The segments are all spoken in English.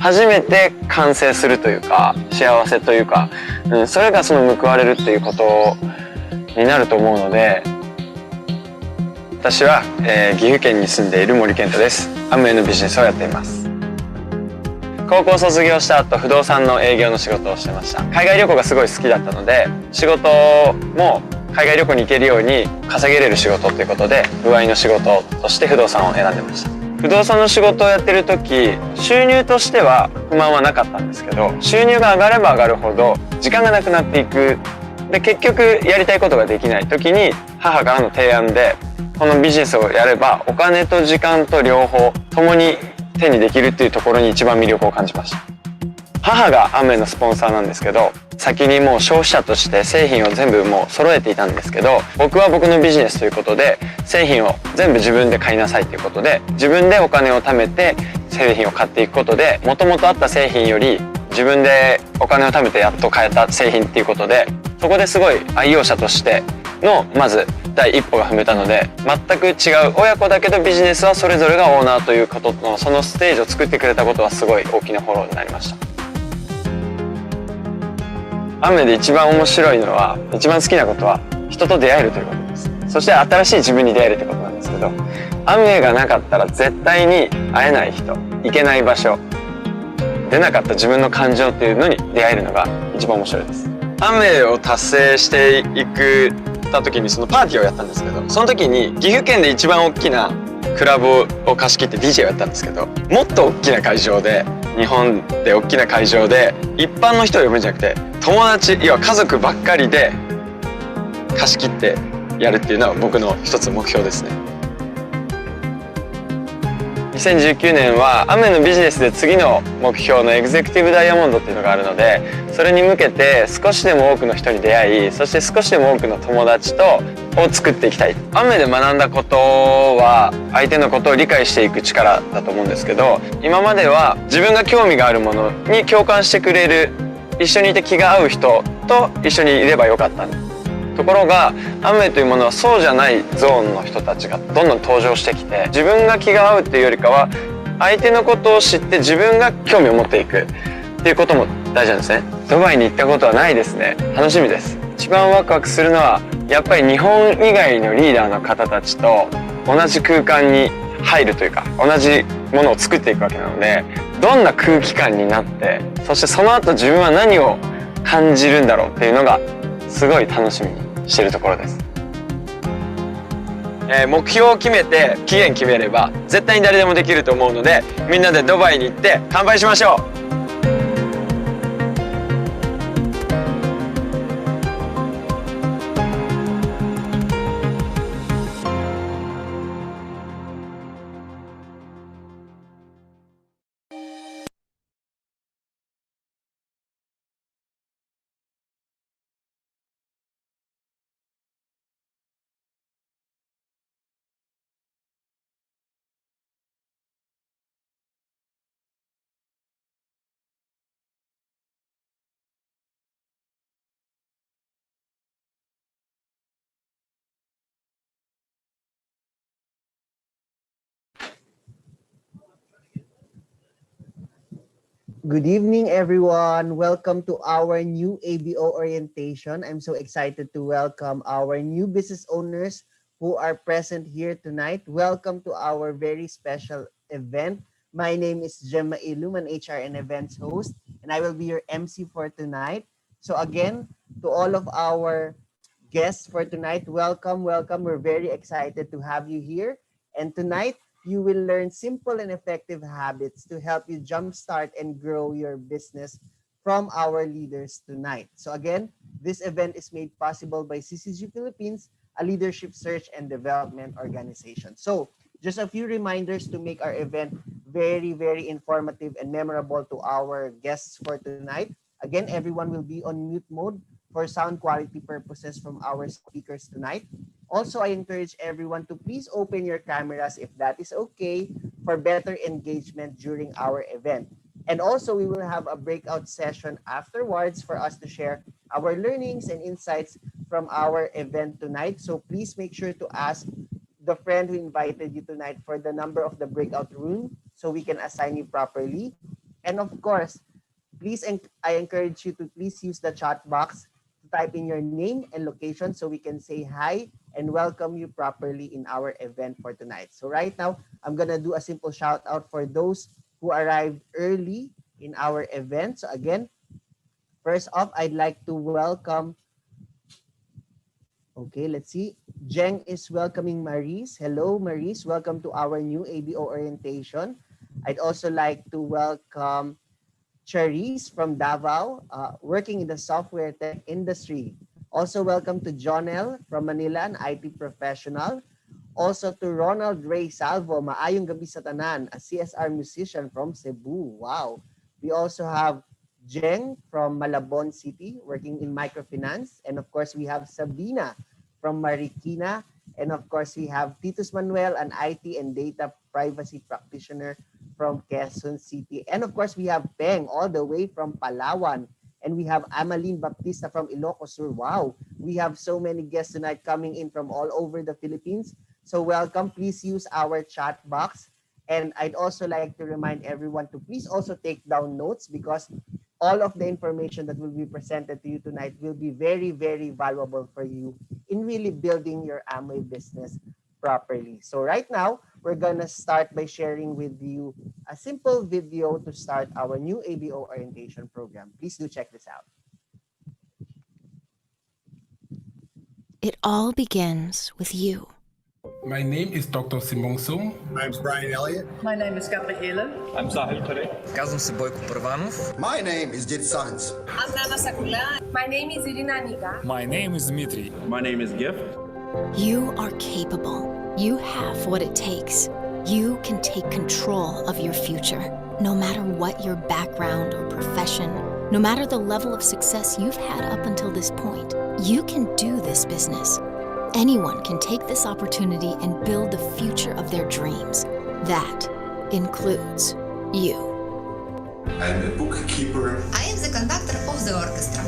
初めて完成するというか、幸せというか、それがその報われるっていうことになると思うので、私は、岐阜県に住んでいる森健太です。アムウェイのビジネスをやっています。高校卒業した後、不動産の営業の仕事をしてました。海外旅行がすごい好きだったので、仕事も海外旅行に行けるように稼げれる仕事ということで、歩合の仕事として不動産を選んでました。不動産の仕事をやってる時、収入としては不満はなかったんですけど、収入が上がれば上がるほど時間がなくなっていく。で、結局やりたいことができない時に母からの提案で、このビジネスをやればお金と時間と両方共に手にできるっていうところに一番魅力を感じました。母がアムウェイのスポンサーなんですけど、先にもう消費者として製品を全部もう揃えていたんですけど、僕は僕のビジネスということで製品を全部自分で買いなさいということで、自分でお金を貯めて製品を買っていくことで、もともとあった製品より自分でお金を貯めてやっと買えた製品っていうことで、そこですごい愛用者としてのまず第一歩が踏めたので、全く違う親子だけどビジネスはそれぞれがオーナーということのそのステージを作ってくれたことはすごい大きなフォローになりました。アムウェイで一番面白いのは、一番好きなことは人と出会えるということです。そして新しい自分に出会えるということなんですけど、アムウェイがなかったら絶対に会えない人、行けない場所、出なかった自分の感情っていうのに出会えるのが一番面白いです。アムウェイを達成していくた時にそのパーティーをやったんですけど、その時に岐阜県で一番大きなクラブを貸し切って DJ をやったんですけど、もっと大きな会場で、日本で大きな会場で一般の人を呼ぶんじゃなくて、友達、要は家族ばっかりで貸し切ってやるっていうのは僕の一つ目標ですね。2019年はアムウェイのビジネスで次の目標のエグゼクティブダイヤモンドっていうのがあるので、それに向けて少しでも多くの人に出会い、そして少しでも多くの友達を作っていきたい。アムウェイで学んだことは相手のことを理解していく力だと思うんですけど、今までは自分が興味があるものに共感してくれる、一緒にいて気が合う人と一緒にいればよかったところが、アムウェイというものはそうじゃないゾーンの人たちがどんどん登場してきて、自分が気が合うっていうよりかは相手のことを知って自分が興味を持っていくっていうことも大事なんですね。ドバイに行ったことはないですね。楽しみです。一番ワクワクするのはやっぱり日本以外のリーダーの方たちと同じ空間に入るというか、同じものを作っていくわけなので、どんな空気感になって、そしてその後自分は何を感じるんだろうっていうのがすごい楽しみにしているところです。目標を決めて期限決めれば絶対に誰でもできると思うので、みんなでドバイに行って乾杯しましょう。Good evening, everyone. Welcome to our new ABO Orientation. I'm so excited to welcome our new business owners who are present here tonight. Welcome to our very special event. My name is Gemma Ilum, an HR and events host, and I will be your MC for tonight. So again, to all of our guests for tonight, welcome, welcome. We're very excited to have you here. And tonight, you will learn simple and effective habits to help you jumpstart and grow your business from our leaders tonight. So again, this event is made possible by CCG Philippines, a leadership search and development organization. So just a few reminders to make our event very, very informative and memorable to our guests for tonight. Again, everyone will be on mute mode for sound quality purposes from our speakers tonight. Also, I encourage everyone to please open your cameras if that is okay for better engagement during our event. And also, we will have a breakout session afterwards for us to share our learnings and insights from our event tonight. So please make sure to ask the friend who invited you tonight for the number of the breakout room so we can assign you properly. And of course, I encourage you to please use the chat box to type in your name and location so we can say hi and welcome you properly in our event for tonight. So right now, I'm gonna do a simple shout out for those who arrived early in our event. So again, first off, I'd like to welcome, okay, let's see. Jeng is welcoming Maris. Hello, Maris. Welcome to our new ABO orientation. I'd also like to welcome Charisse from Davao, working in the software tech industry. Also, welcome to Jonel from Manila, an IT professional. Also to Ronald Ray Salvo, maayong gabi sa tanan, a CSR musician from Cebu. Wow. We also have Jeng from Malabon City, working in microfinance. And of course, we have Sabina from Marikina. And of course, we have Titus Manuel, an IT and data privacy practitioner from Quezon City. And of course, we have Peng all the way from Palawan. And we have Amaline Baptista from Ilocos Sur. Wow, we have so many guests tonight coming in from all over the Philippines. So welcome. Please use our chat box. And I'd also like to remind everyone to please also take down notes because all of the information that will be presented to you tonight will be very, very valuable for you in really building your Amway business properly. So right now, we're gonna start by sharing with you a simple video to start our new ABO orientation program. Please do check this out. It all begins with you. My name is Dr. Simong Sung. I'm Brian Elliott. My name is Gabriele. I'm Sahil Today. Казвам се Бойко Първанов. My name is Jit Sans. I'm Nana Sakula. My name is Irina Niga. My name is Dmitry. My name is Gift. You are capable. You have what it takes. You can take control of your future. No matter what your background or profession, no matter the level of success you've had up until this point, you can do this business. Anyone can take this opportunity and build the future of their dreams. That includes you. I'm a bookkeeper. I am the conductor of the orchestra.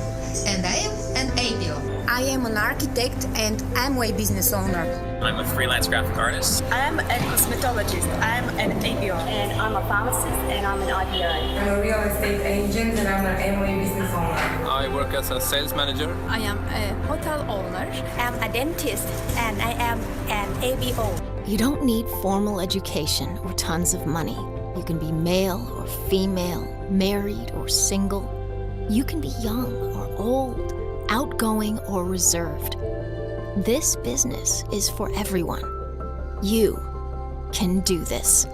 And I am an ABO. I am an architect and Amway business owner. I'm a freelance graphic artist. I am a cosmetologist. I am an ABO. And I'm a pharmacist and I'm an IPO. I'm a real estate agent and I'm an Amway business owner. I work as a sales manager. I am a hotel owner. I'm a dentist and I am an ABO. You don't need formal education or tons of money. You can be male or female, married or single. You can be young or old, outgoing or reserved. This business is for everyone. You can do this.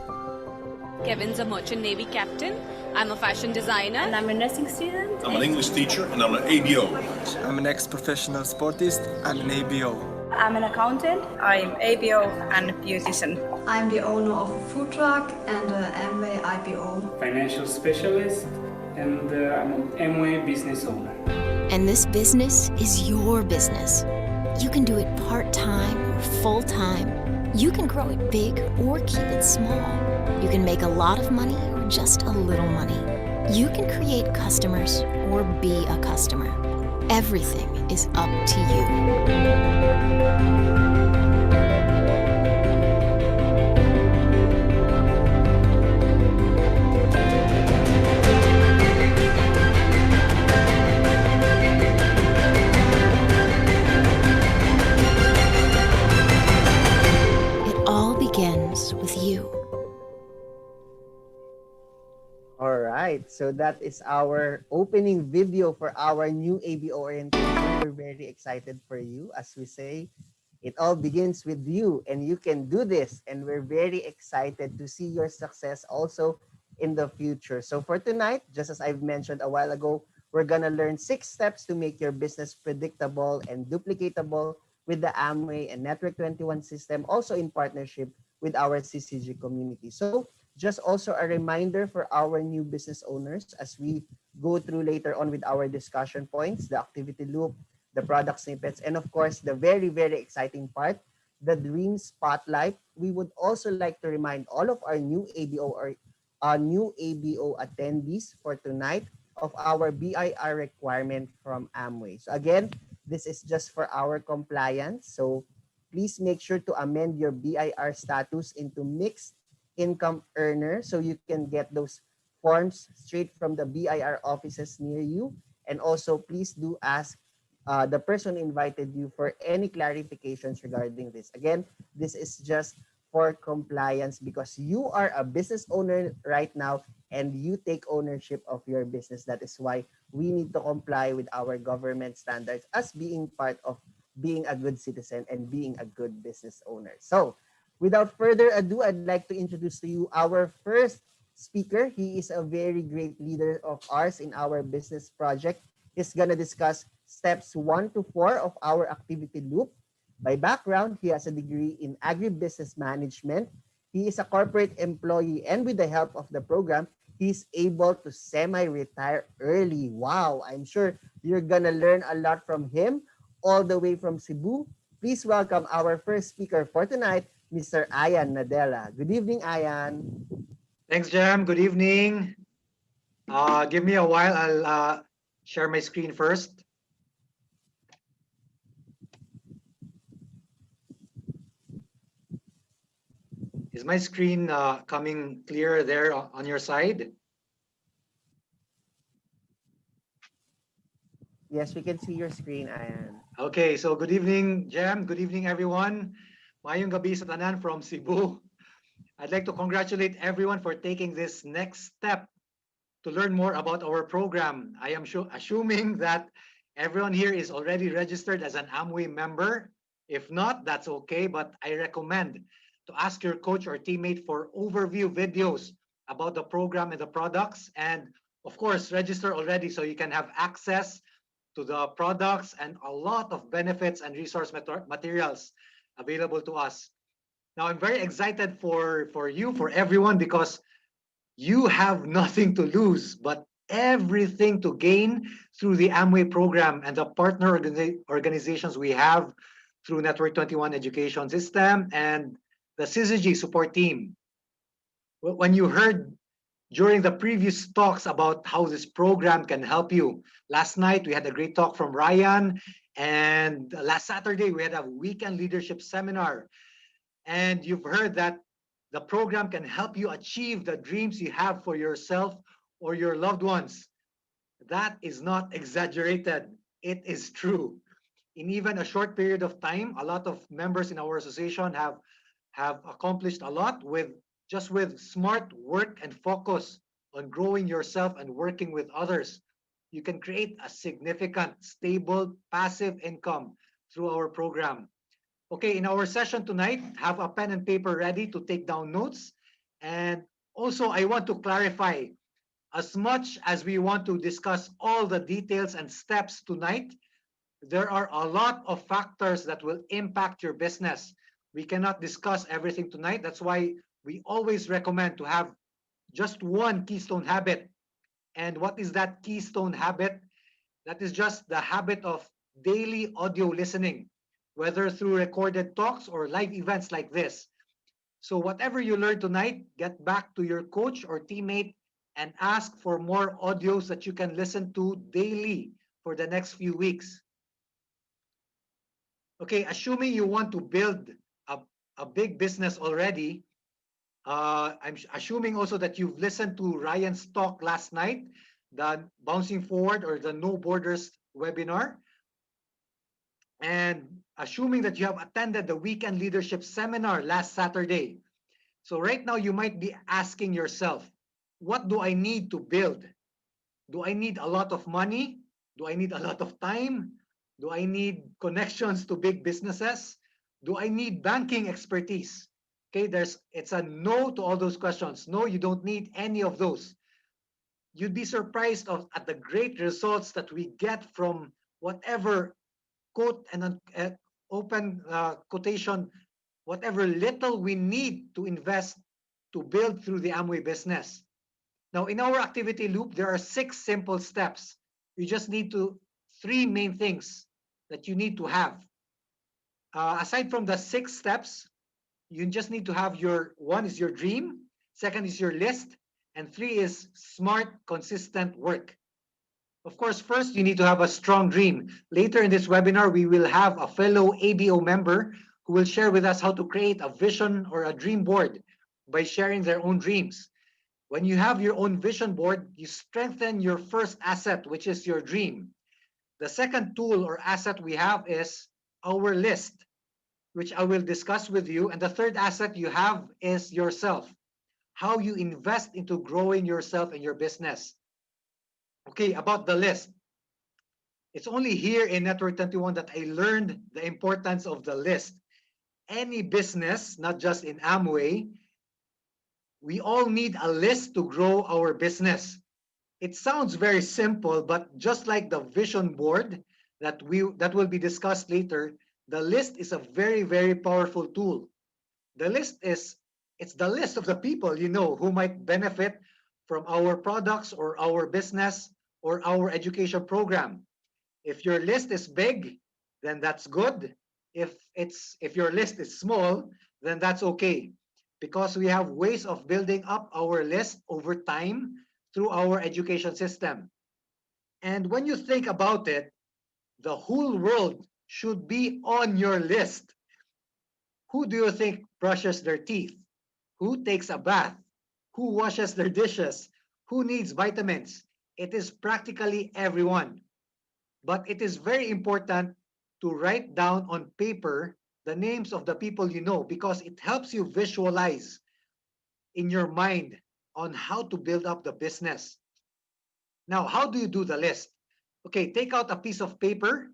Kevin's a merchant navy captain. I'm a fashion designer. And I'm a nursing student. I'm an English teacher and I'm an ABO. I'm an ex-professional sportist. I'm an ABO. I'm an accountant. I'm ABO and a beautician. I'm the owner of a food truck and an Amway IPO. Financial specialist and I'm an Amway business owner. And this business is your business. You can do it part-time or full-time. You can grow it big or keep it small. You can make a lot of money or just a little money. You can create customers or be a customer. Everything is up to you. Begins with you. All right, so that is our opening video for our new ABO orientation. We're very excited for you. As we say, it all begins with you and you can do this. And we're very excited to see your success also in the future. So for tonight, just as I've mentioned a while ago, we're gonna learn 6 steps to make your business predictable and duplicatable with the Amway and Network 21 system, also in partnership with our CCG community. So just also a reminder for our new business owners as we go through later on with our discussion points, the activity loop, the product snippets, and of course, the very, very exciting part, the Dream Spotlight. We would also like to remind all of our new ABO or new ABO attendees for tonight of our BIR requirement from Amway. So again, this is just for our compliance. So please make sure to amend your BIR status into mixed income earner so you can get those forms straight from the BIR offices near you. And also, please do ask the person invited you for any clarifications regarding this. Again, this is just for compliance because you are a business owner right now and you take ownership of your business. That is why we need to comply with our government standards as being part of being a good citizen and being a good business owner. So, without further ado, I'd like to introduce to you our first speaker. He is a very great leader of ours in our business project. He's going to discuss steps 1 to 4 of our activity loop. By background, he has a degree in agribusiness management. He is a corporate employee, and with the help of the program, he's able to semi-retire early. Wow, I'm sure you're going to learn a lot from him all the way from Cebu. Please welcome our first speaker for tonight, Mr. Ayan Nadella. Good evening, Ayan. Thanks, Jam. Good evening. Give me a while. I'll share my screen first. Is my screen coming clear there on your side? Yes, we can see your screen, Ayan. Okay, so good evening, Jam. Good evening, everyone. Mayong gabi sa tanan from Cebu. I'd like to congratulate everyone for taking this next step to learn more about our program. I am assuming that everyone here is already registered as an Amway member. If not, that's okay, but I recommend to ask your coach or teammate for overview videos about the program and the products. And of course, register already so you can have access to the products and a lot of benefits and resource materials available to us. Now, I'm very excited for you, for everyone, because you have nothing to lose, but everything to gain through the Amway program and the partner organizations we have through Network 21 Education System and the CCG support team. When you heard during the previous talks about how this program can help you, last night we had a great talk from Ryan, and last Saturday we had a weekend leadership seminar. And you've heard that the program can help you achieve the dreams you have for yourself or your loved ones. That is not exaggerated. It is true. In even a short period of time, a lot of members in our association have accomplished a lot with smart work and focus on growing yourself and working with others. You can create a significant, stable, passive income through our program. Okay, in our session tonight, have a pen and paper ready to take down notes. And also, I want to clarify, as much as we want to discuss all the details and steps tonight, there are a lot of factors that will impact your business. We cannot discuss everything tonight. That's why we always recommend to have just one keystone habit. And what is that keystone habit? That is just the habit of daily audio listening, whether through recorded talks or live events like this. So whatever you learn tonight, get back to your coach or teammate and ask for more audios that you can listen to daily for the next few weeks. Okay, assuming you want to build a big business already, I'm assuming also that you've listened to Ryan's talk last night, the Bouncing Forward or the No Borders webinar. And assuming that you have attended the weekend leadership seminar last Saturday. So right now you might be asking yourself, what do I need to build? Do I need a lot of money? Do I need a lot of time? Do I need connections to big businesses? Do I need banking expertise? Okay, it's a no to all those questions. No, you don't need any of those. You'd be surprised at the great results that we get from whatever quote and open quotation, whatever little we need to invest to build through the Amway business. Now, in our activity loop, there are 6 simple steps. You just need 3 main things that you need to have. Aside from the 6 steps, you just need to have 1 is your dream, 2nd is your list, and 3 is smart, consistent work. Of course, first, you need to have a strong dream. Later in this webinar, we will have a fellow ABO member who will share with us how to create a vision or a dream board by sharing their own dreams. When you have your own vision board, you strengthen your first asset, which is your dream. The second tool or asset we have is our list, which I will discuss with you. And the third asset you have is yourself, how you invest into growing yourself and your business. Okay, about the list. It's only here in Network 21 that I learned the importance of the list. Any business, not just in Amway, we all need a list to grow our business. It sounds very simple, but just like the vision board that will be discussed later, the list is a very, very powerful tool. The list it's the list of the people you know who might benefit from our products or our business or our education program. If your list is big, then that's good. If your list is small, then that's okay, because we have ways of building up our list over time through our education system. And when you think about it, the whole world should be on your list. Who do you think brushes their teeth? Who takes a bath? Who washes their dishes? Who needs vitamins? It is practically everyone. But it is very important to write down on paper the names of the people you know, because it helps you visualize in your mind on how to build up the business. Now, how do you do the list? Okay, take out a piece of paper,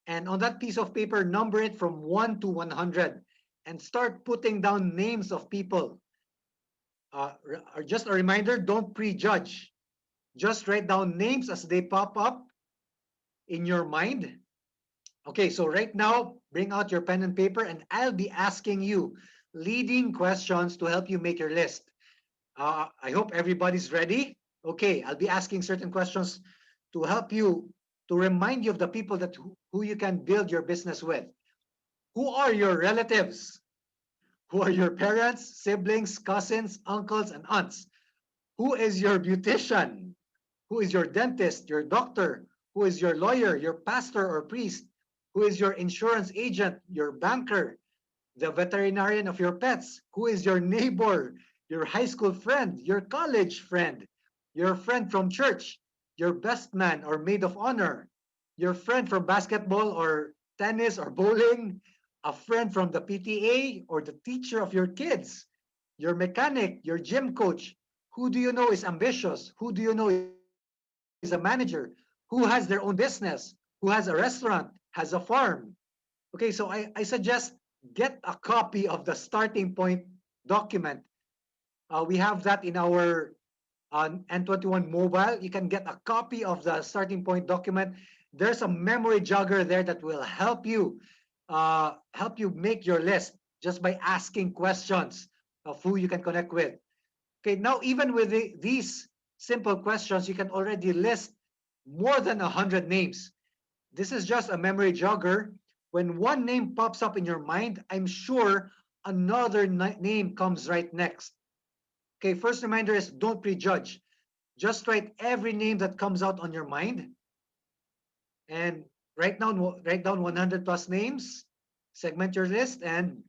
and on that piece of paper, number it from 1 to 100 and start putting down names of people. Just a reminder, don't prejudge. Just write down names as they pop up in your mind. Okay, so right now, bring out your pen and paper, and I'll be asking you leading questions to help you make your list. I hope everybody's ready. Okay, I'll be asking certain questions to help you, to remind you of the people that who you can build your business with. Who are your relatives? Who are your parents, siblings, cousins, uncles, and aunts? Who is your beautician? Who is your dentist, your doctor? Who is your lawyer, your pastor or priest? Who is your insurance agent, your banker, the veterinarian of your pets? Who is your neighbor, your high school friend, your college friend, your friend from church, your best man or maid of honor, your friend from basketball or tennis or bowling, a friend from the PTA or the teacher of your kids, your mechanic, your gym coach? Who do you know is ambitious? Who do you know is a manager? Who has their own business? Who has a restaurant, has a farm? Okay, so I suggest get a copy of the starting point document. We have that in our N21 mobile. You can get a copy of the starting point document. There's a memory jogger there that will help you make your list just by asking questions of who you can connect with. Okay, now even with these simple questions, you can already list more than 100 names. This is just a memory jogger. When one name pops up in your mind, I'm sure another name comes right next. Okay, first reminder is don't prejudge. Just write every name that comes out on your mind, and write down 100 plus names, segment your list, and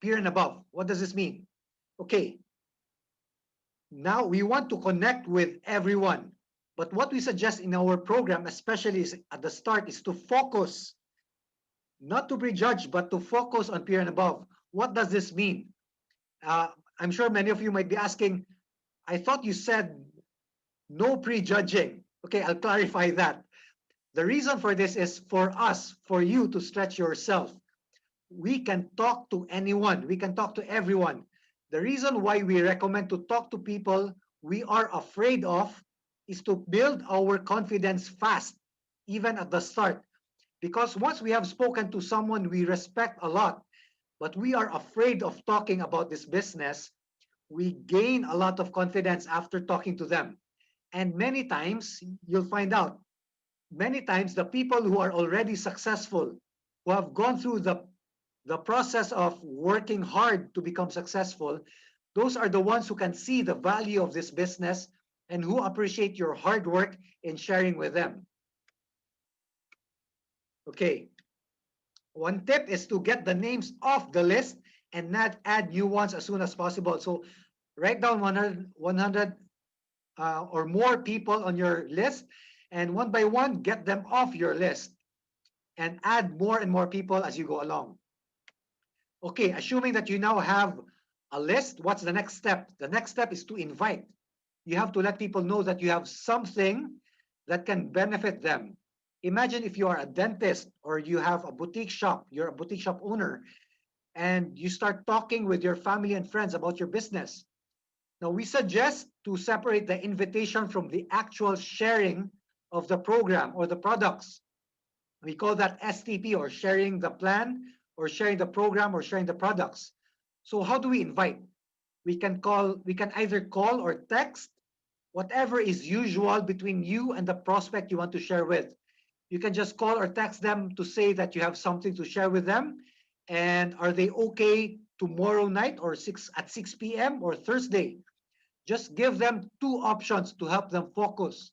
peer and above. What does this mean? Okay, now we want to connect with everyone. But what we suggest in our program, especially at the start, is to focus, not to prejudge, but to focus on peer and above. What does this mean? I'm sure many of you might be asking, I thought you said no prejudging. Okay, I'll clarify that. The reason for this is for us, for you to stretch yourself. We can talk to anyone. We can talk to everyone. The reason why we recommend to talk to people we are afraid of is to build our confidence fast, even at the start. Because once we have spoken to someone we respect a lot, but we are afraid of talking about this business, we gain a lot of confidence after talking to them. And many times, you'll find out, many times the people who are already successful, who have gone through the process of working hard to become successful, those are the ones who can see the value of this business and who appreciate your hard work in sharing with them. Okay. One tip is to get the names off the list and not add new ones as soon as possible. So write down 100 or more people on your list, and one by one, get them off your list and add more and more people as you go along. Okay, assuming that you now have a list, what's the next step? The next step is to invite. You have to let people know that you have something that can benefit them. Imagine if you are a dentist or you have a boutique shop, you're a boutique shop owner, and you start talking with your family and friends about your business. Now, we suggest to separate the invitation from the actual sharing of the program or the products. We call that STP, or sharing the plan, or sharing the program, or sharing the products. So how do we invite? We can either call or text, whatever is usual between you and the prospect you want to share with. You can just call or text them to say that you have something to share with them, and are they okay tomorrow night or 6 p.m. or Thursday? Just give them two options to help them focus.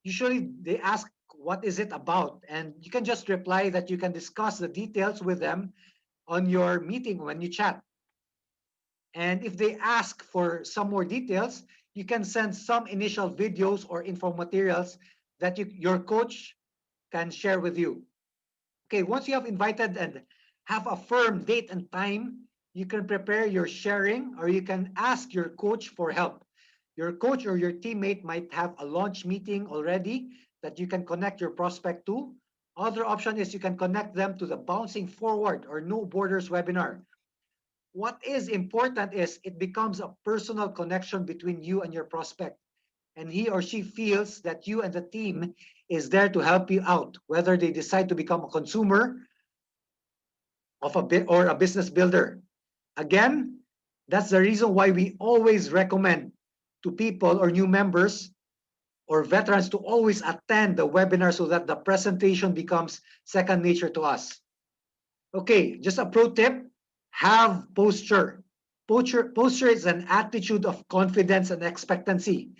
Usually they ask, what is it about? And you can just reply that you can discuss the details with them on your meeting when you chat. And if they ask for some more details, you can send some initial videos or info materials that your coach can share with you. Okay, once you have invited and have a firm date and time, you can prepare your sharing, or you can ask your coach for help. Your coach or your teammate might have a launch meeting already that you can connect your prospect to. Other option is you can connect them to the Bouncing Forward or No Borders webinar. What is important is it becomes a personal connection between you and your prospect, and he or she feels that you and the team is there to help you out, whether they decide to become a consumer of a bit or a business builder. Again, that's the reason why we always recommend to people or new members or veterans to always attend the webinar so that the presentation becomes second nature to us. Okay, just a pro tip, have posture. Posture is an attitude of confidence and expectancy.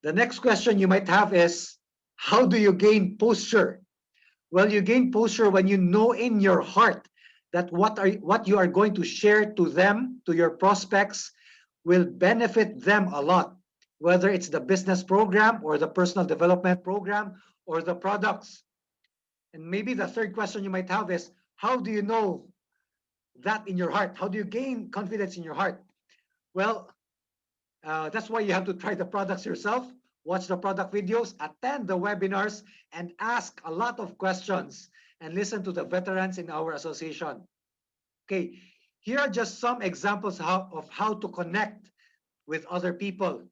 The next question you might have is, how do you gain posture? Well, you gain posture when you know in your heart that what you are going to share to them, to your prospects, will benefit them a lot, whether it's the business program or the personal development program or the products. And maybe the third question you might have is, how do you know that in your heart? How do you gain confidence in your heart? Well, that's why you have to try the products yourself, watch the product videos, attend the webinars, and ask a lot of questions and listen to the veterans in our association. Okay, here are just some examples of how to connect with other people.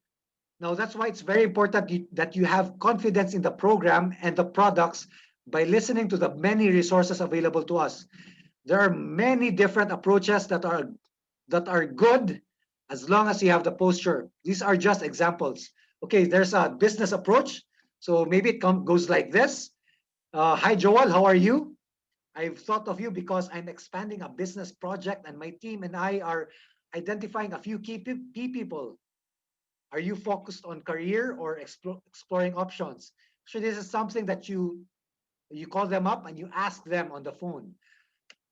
Now, that's why it's very important that you have confidence in the program and the products by listening to the many resources available to us. There are many different approaches that are good as long as you have the posture. These are just examples. Okay, there's a business approach. So maybe it goes like this. Hi, Joel, how are you? I've thought of you because I'm expanding a business project and my team and I are identifying a few key people. Are you focused on career or exploring options? So this is something that you call them up and you ask them on the phone.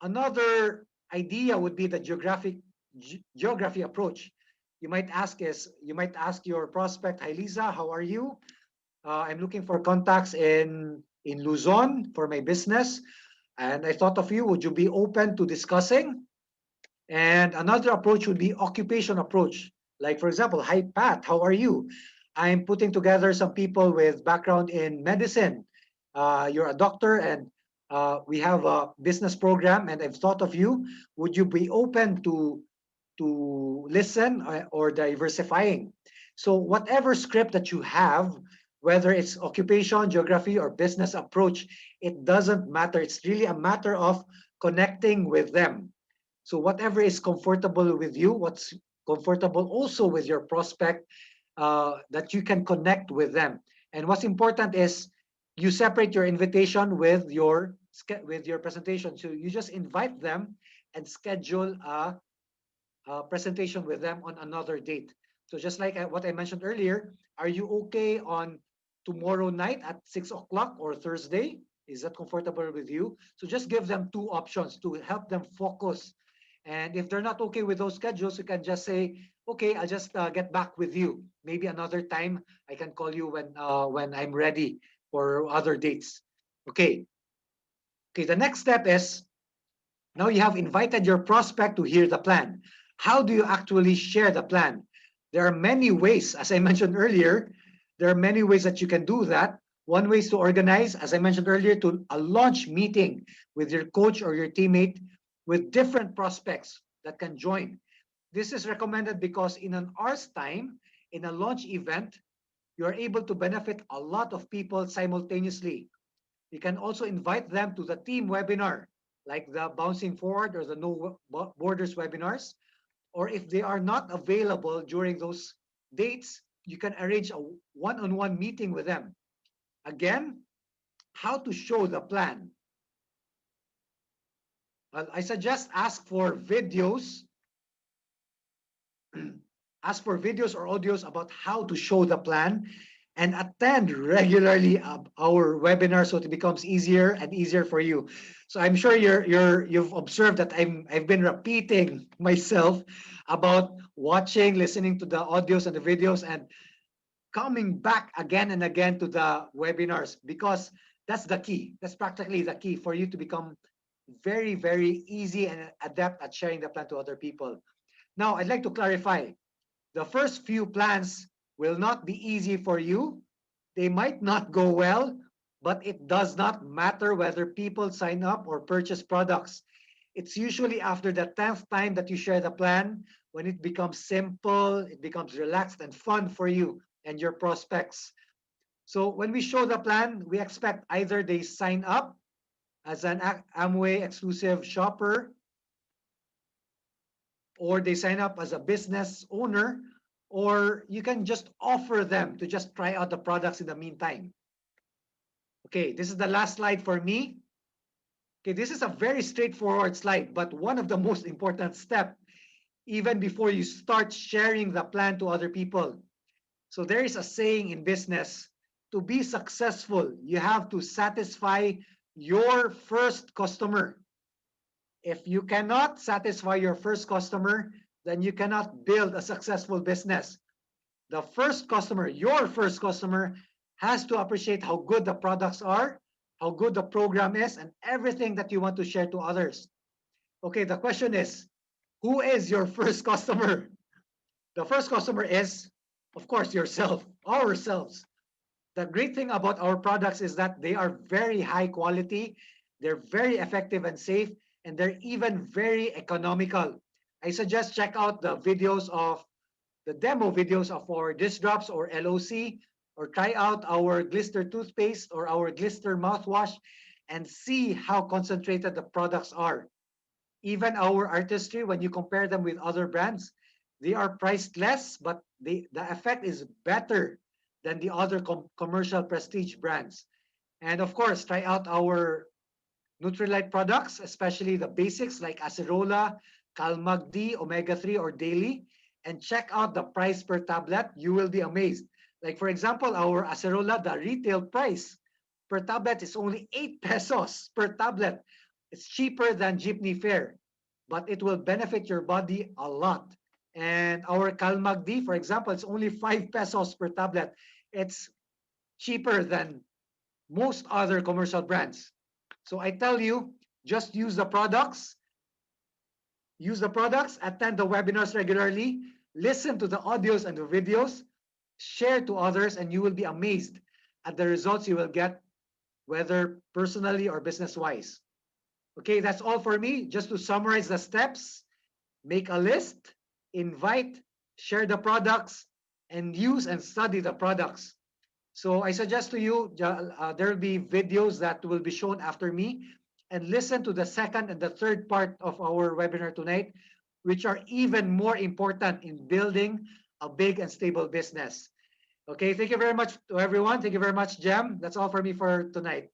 Another idea would be the geography approach. You might ask your prospect, hi Lisa, how are you? I'm looking for contacts in Luzon for my business. And I thought of you, would you be open to discussing? And another approach would be occupation approach. Like for example, hi Pat, how are you? I'm putting together some people with background in medicine. You're a doctor and we have a business program and I've thought of you. Would you be open to listen or diversifying? So whatever script that you have, whether it's occupation, geography, or business approach, it doesn't matter. It's really a matter of connecting with them. So whatever is comfortable with you, what's comfortable also with your prospect, that you can connect with them. And what's important is you separate your invitation with your presentation. So you just invite them and schedule a presentation with them on another date. So just like what I mentioned earlier, are you okay on tomorrow night at 6 o'clock or Thursday? Is that comfortable with you? So just give them two options to help them focus. And if they're not okay with those schedules, you can just say, okay, I'll just get back with you. Maybe another time I can call you when I'm ready for other dates. Okay. Okay, the next step is now you have invited your prospect to hear the plan. How do you actually share the plan? There are many ways, as I mentioned earlier, there are many ways that you can do that. One way is to organize, as I mentioned earlier, to a launch meeting with your coach or your teammate with different prospects that can join. This is recommended because in an hour's time, in a launch event, you are able to benefit a lot of people simultaneously. You can also invite them to the team webinar, like the Bouncing Forward or the No Borders webinars. Or if they are not available during those dates, you can arrange a one-on-one meeting with them. Again, how to show the plan. Well, I suggest ask for videos ask for videos or audios about how to show the plan and attend regularly our webinars so it becomes easier and easier for you. So I'm sure you've observed that I've been repeating myself about watching, listening to the audios and the videos and coming back again and again to the webinars because that's the key. That's practically the key for you to become very, very easy and adept at sharing the plan to other people. Now, I'd like to clarify. The first few plans will not be easy for you. They might not go well, but it does not matter whether people sign up or purchase products. It's usually after the 10th time that you share the plan when it becomes simple, it becomes relaxed and fun for you and your prospects. So when we show the plan, we expect either they sign up as an Amway exclusive shopper, or they sign up as a business owner, or you can just offer them to just try out the products in the meantime. Okay, this is the last slide for me. Okay, this is a very straightforward slide, but one of the most important steps, even before you start sharing the plan to other people. So there is a saying in business, to be successful, you have to satisfy your first customer. If you cannot satisfy your first customer, then you cannot build a successful business. The first customer, your first customer, has to appreciate how good the products are, how good the program is, and everything that you want to share to others. Okay, the question is, who is your first customer? The first customer is, of course, yourself, ourselves. The great thing about our products is that they are very high quality, they're very effective and safe, and they're even very economical. I suggest check out the videos of the demo videos of our disc drops or LOC, or try out our Glister toothpaste or our Glister mouthwash and see how concentrated the products are. Even our artistry, when you compare them with other brands, they are priced less, but the effect is better than the other commercial prestige brands. And of course, try out our Nutrilite products, especially the basics like Acerola, Calmag D, Omega-3 or Daily, and check out the price per tablet. You will be amazed. Like for example, our Acerola, the retail price per tablet is only 8 pesos per tablet. It's cheaper than jeepney fare, but it will benefit your body a lot. And our Calmag D, for example, it's only 5 pesos per tablet. It's cheaper than most other commercial brands. So I tell you, just use the products, attend the webinars regularly, listen to the audios and the videos, share to others, and you will be amazed at the results you will get, whether personally or business-wise. Okay, that's all for me. Just to summarize the steps, make a list, invite, share the products, and use and study the products. So I suggest to you, there will be videos that will be shown after me, and listen to the second and the third part of our webinar tonight, which are even more important in building a big and stable business. Okay, thank you very much to everyone. Thank you very much, Jem. That's all for me for tonight.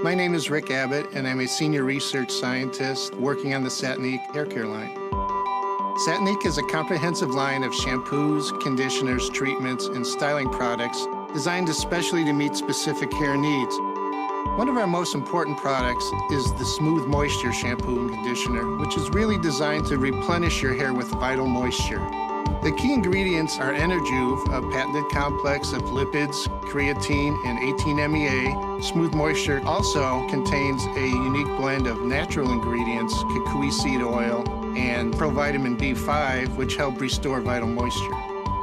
My name is Rick Abbott, and I'm a senior research scientist working on the Satinique hair care line. Satinique is a comprehensive line of shampoos, conditioners, treatments, and styling products designed especially to meet specific hair needs. One of our most important products is the Smooth Moisture shampoo and conditioner, which is really designed to replenish your hair with vital moisture. The key ingredients are Enerjuve, a patented complex of lipids, creatine, and 18-MEA. Smooth Moisture also contains a unique blend of natural ingredients, kukui seed oil, and provitamin B5, which help restore vital moisture.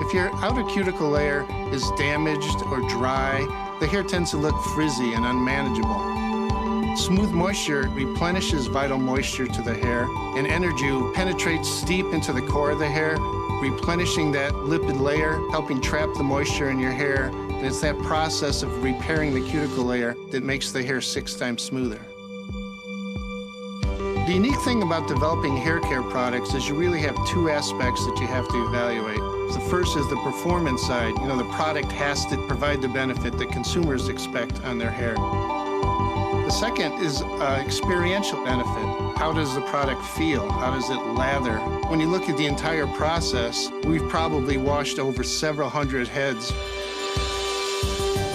If your outer cuticle layer is damaged or dry, the hair tends to look frizzy and unmanageable. Smooth Moisture replenishes vital moisture to the hair, and Enerjuve penetrates deep into the core of the hair, replenishing that lipid layer, helping trap the moisture in your hair, and it's that process of repairing the cuticle layer that makes the hair 6 times smoother. The unique thing about developing hair care products is you really have 2 aspects that you have to evaluate. The first is the performance side. You know, the product has to provide the benefit that consumers expect on their hair. The second is experiential benefit. How does the product feel? How does it lather? When you look at the entire process, we've probably washed over several hundred heads.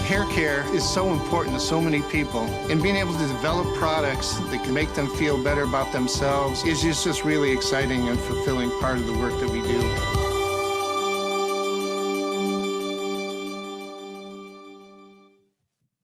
Hair care is so important to so many people, and being able to develop products that can make them feel better about themselves is just really exciting and fulfilling part of the work that we do.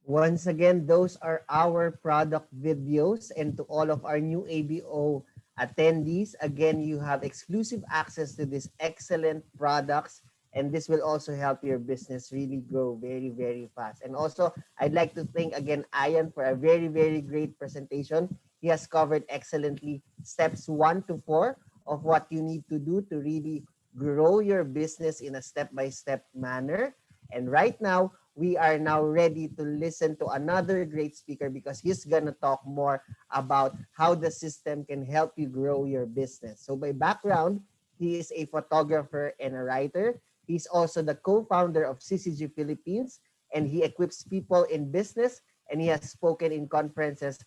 Once again, those are our product videos, and to all of our new ABO attendees, again, you have exclusive access to these excellent products, and this will also help your business really grow very, very fast. And also, I'd like to thank again Ian for a very, very great presentation. He has covered excellently steps 1 to 4 of what you need to do to really grow your business in a step-by-step manner. And right now, we are now ready to listen to another great speaker because he's gonna talk more about how the system can help you grow your business. So by background, he is a photographer and a writer. He's also the co-founder of CCG Philippines, and he equips people in business, and he has spoken in conferences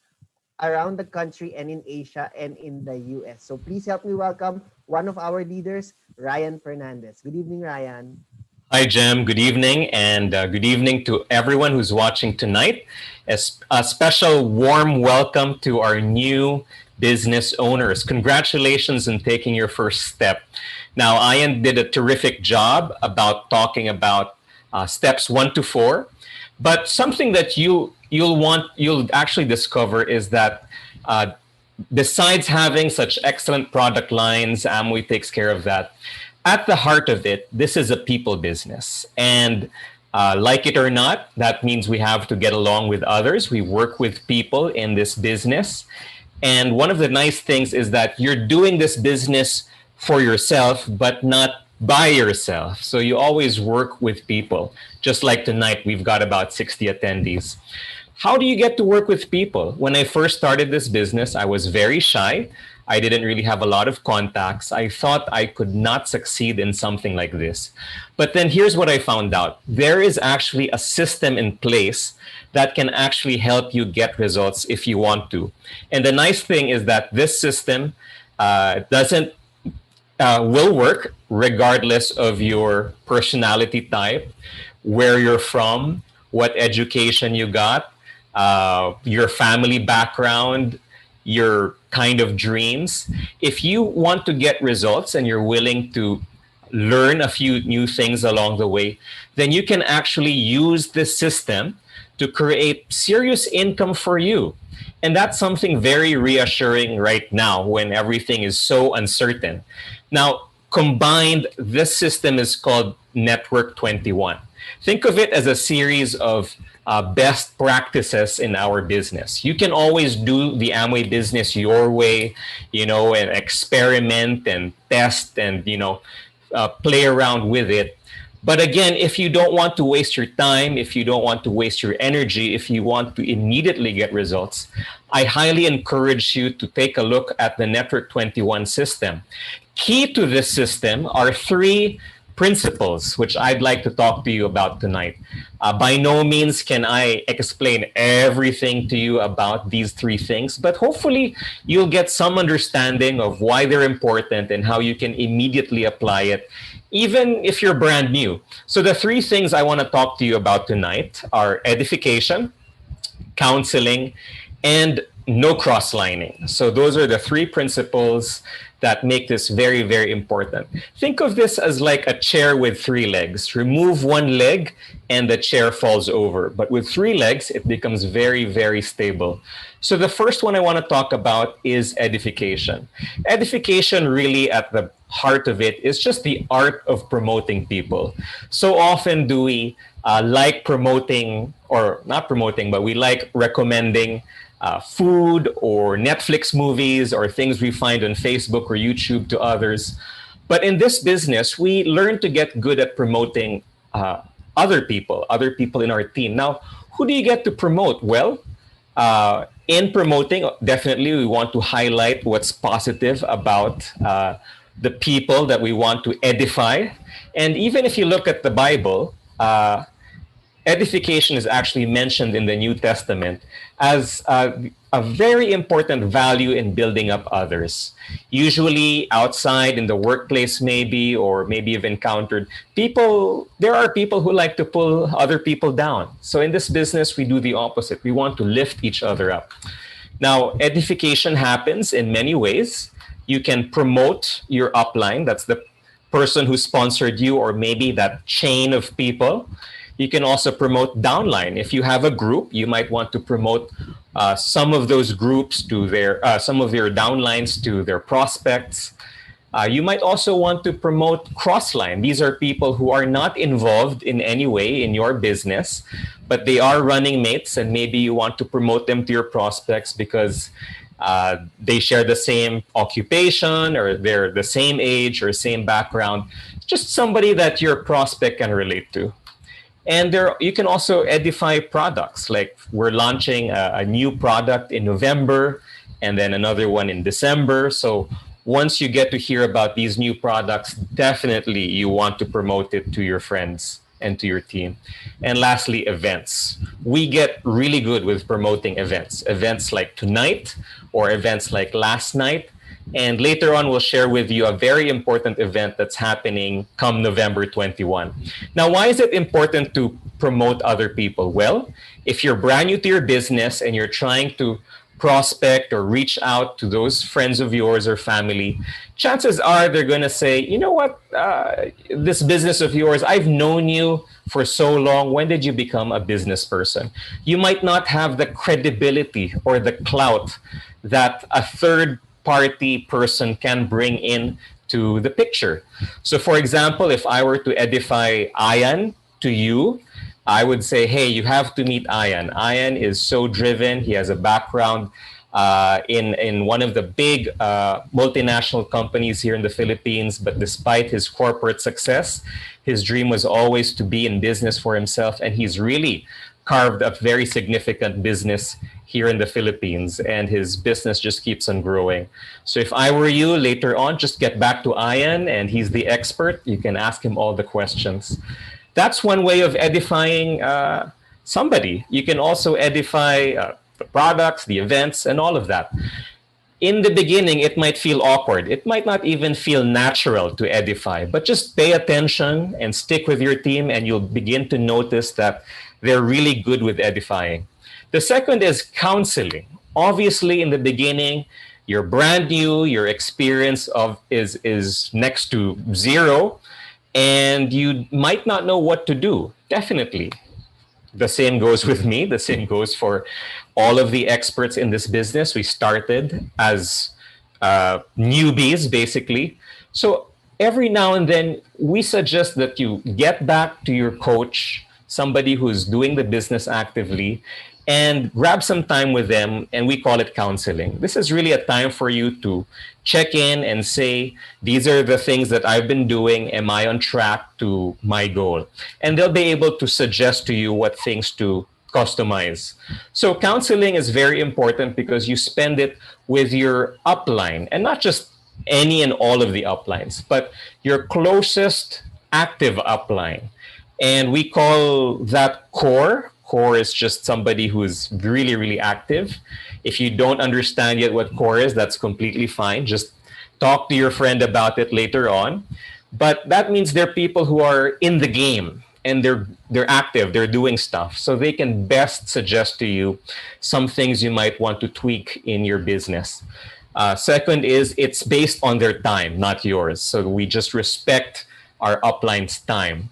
around the country and in Asia and in the US. So please help me welcome one of our leaders, Ryan Fernandez. Good evening, Ryan. Hi, Jem. Good evening, and good evening to everyone who's watching tonight. A special warm welcome to our new business owners. Congratulations on taking your first step. Now, Ian did a terrific job about talking about steps 1 to 4, but something that you'll actually discover is that besides having such excellent product lines, Amway takes care of that. At the heart of it, this is a people business. And like it or not, that means we have to get along with others. We work with people in this business. And one of the nice things is that you're doing this business for yourself, but not by yourself. So you always work with people. Just like tonight, we've got about 60 attendees. How do you get to work with people? When I first started this business, I was very shy. I didn't really have a lot of contacts. I thought I could not succeed in something like this. But then here's what I found out. There is actually a system in place that can actually help you get results if you want to. And the nice thing is that this system will work regardless of your personality type, where you're from, what education you got, your family background, your kind of dreams. If you want to get results and you're willing to learn a few new things along the way, then you can actually use this system to create serious income for you. And that's something very reassuring right now when everything is so uncertain. Now, Combined, this system is called Network 21. Think of it as a series of best practices in our business. You can always do the Amway business your way, and experiment and test and, play around with it. But again, if you don't want to waste your time, if you don't want to waste your energy, if you want to immediately get results, I highly encourage you to take a look at the Network 21 system. Key to this system are 3 principles, which I'd like to talk to you about tonight. By no means can I explain everything to you about these 3 things, but hopefully you'll get some understanding of why they're important and how you can immediately apply it, even if you're brand new. So the 3 things I want to talk to you about tonight are edification, counseling, and no cross-lining. So those are the 3 principles that make this very, very important. Think of this as like a chair with 3 legs. Remove one leg and the chair falls over. But with 3 legs, it becomes very, very stable. So the first one I want to talk about is edification. Edification, really at the heart of it, is just the art of promoting people. So often do we like promoting, or not promoting, but we like recommending food or Netflix movies or things we find on Facebook or YouTube to others. But in this business, we learn to get good at promoting other people in our team. Now, who do you get to promote? Well, in promoting, definitely we want to highlight what's positive about the people that we want to edify. And even if you look at the Bible, edification is actually mentioned in the New Testament as a very important value in building up others. Usually outside in the workplace maybe, or maybe you've encountered people, there are people who like to pull other people down. So in this business, we do the opposite. We want to lift each other up. Now, edification happens in many ways. You can promote your upline. That's the person who sponsored you, or maybe that chain of people. You can also promote downline. If you have a group, you might want to promote some of those groups to some of their downlines to their prospects. You might also want to promote crossline. These are people who are not involved in any way in your business, but they are running mates, and maybe you want to promote them to your prospects because they share the same occupation, or they're the same age or same background. Just somebody that your prospect can relate to. And you can also edify products. Like we're launching a new product in November and then another one in December. So once you get to hear about these new products, definitely you want to promote it to your friends and to your team. And lastly, events. We get really good with promoting events. Events like tonight or events like last night. And later on, we'll share with you a very important event that's happening come November 21. Now, why is it important to promote other people? Well, if you're brand new to your business and you're trying to prospect or reach out to those friends of yours or family, chances are they're going to say, you know what, this business of yours, I've known you for so long. When did you become a business person? You might not have the credibility or the clout that a third party person can bring in to the picture. So for example, if I were to edify Ayan to you, I would say, hey, you have to meet Ayan. Ayan is so driven. He has a background in one of the big multinational companies here in the Philippines, but despite his corporate success, his dream was always to be in business for himself, and he's really carved a very significant business here in the Philippines, and his business just keeps on growing. So if I were you, later on, just get back to Ayan, and he's the expert. You can ask him all the questions. That's one way of edifying somebody. You can also edify the products, the events, and all of that. In the beginning, it might feel awkward. It might not even feel natural to edify, but just pay attention and stick with your team, and you'll begin to notice that they're really good with edifying. The second is counseling. Obviously, in the beginning, you're brand new, your experience is next to zero, and you might not know what to do. Definitely. The same goes with me. The same goes for all of the experts in this business. We started as newbies, basically. So every now and then, we suggest that you get back to your coach, somebody who's doing the business actively, and grab some time with them, and we call it counseling. This is really a time for you to check in and say, these are the things that I've been doing. Am I on track to my goal? And they'll be able to suggest to you what things to customize. So counseling is very important because you spend it with your upline, and not just any and all of the uplines, but your closest active upline. And we call that core. Core is just somebody who's really, really active. If you don't understand yet what core is, that's completely fine. Just talk to your friend about it later on. But that means they're people who are in the game, and they're active, they're doing stuff. So they can best suggest to you some things you might want to tweak in your business. Second is, it's based on their time, not yours. So we just respect our upline's time.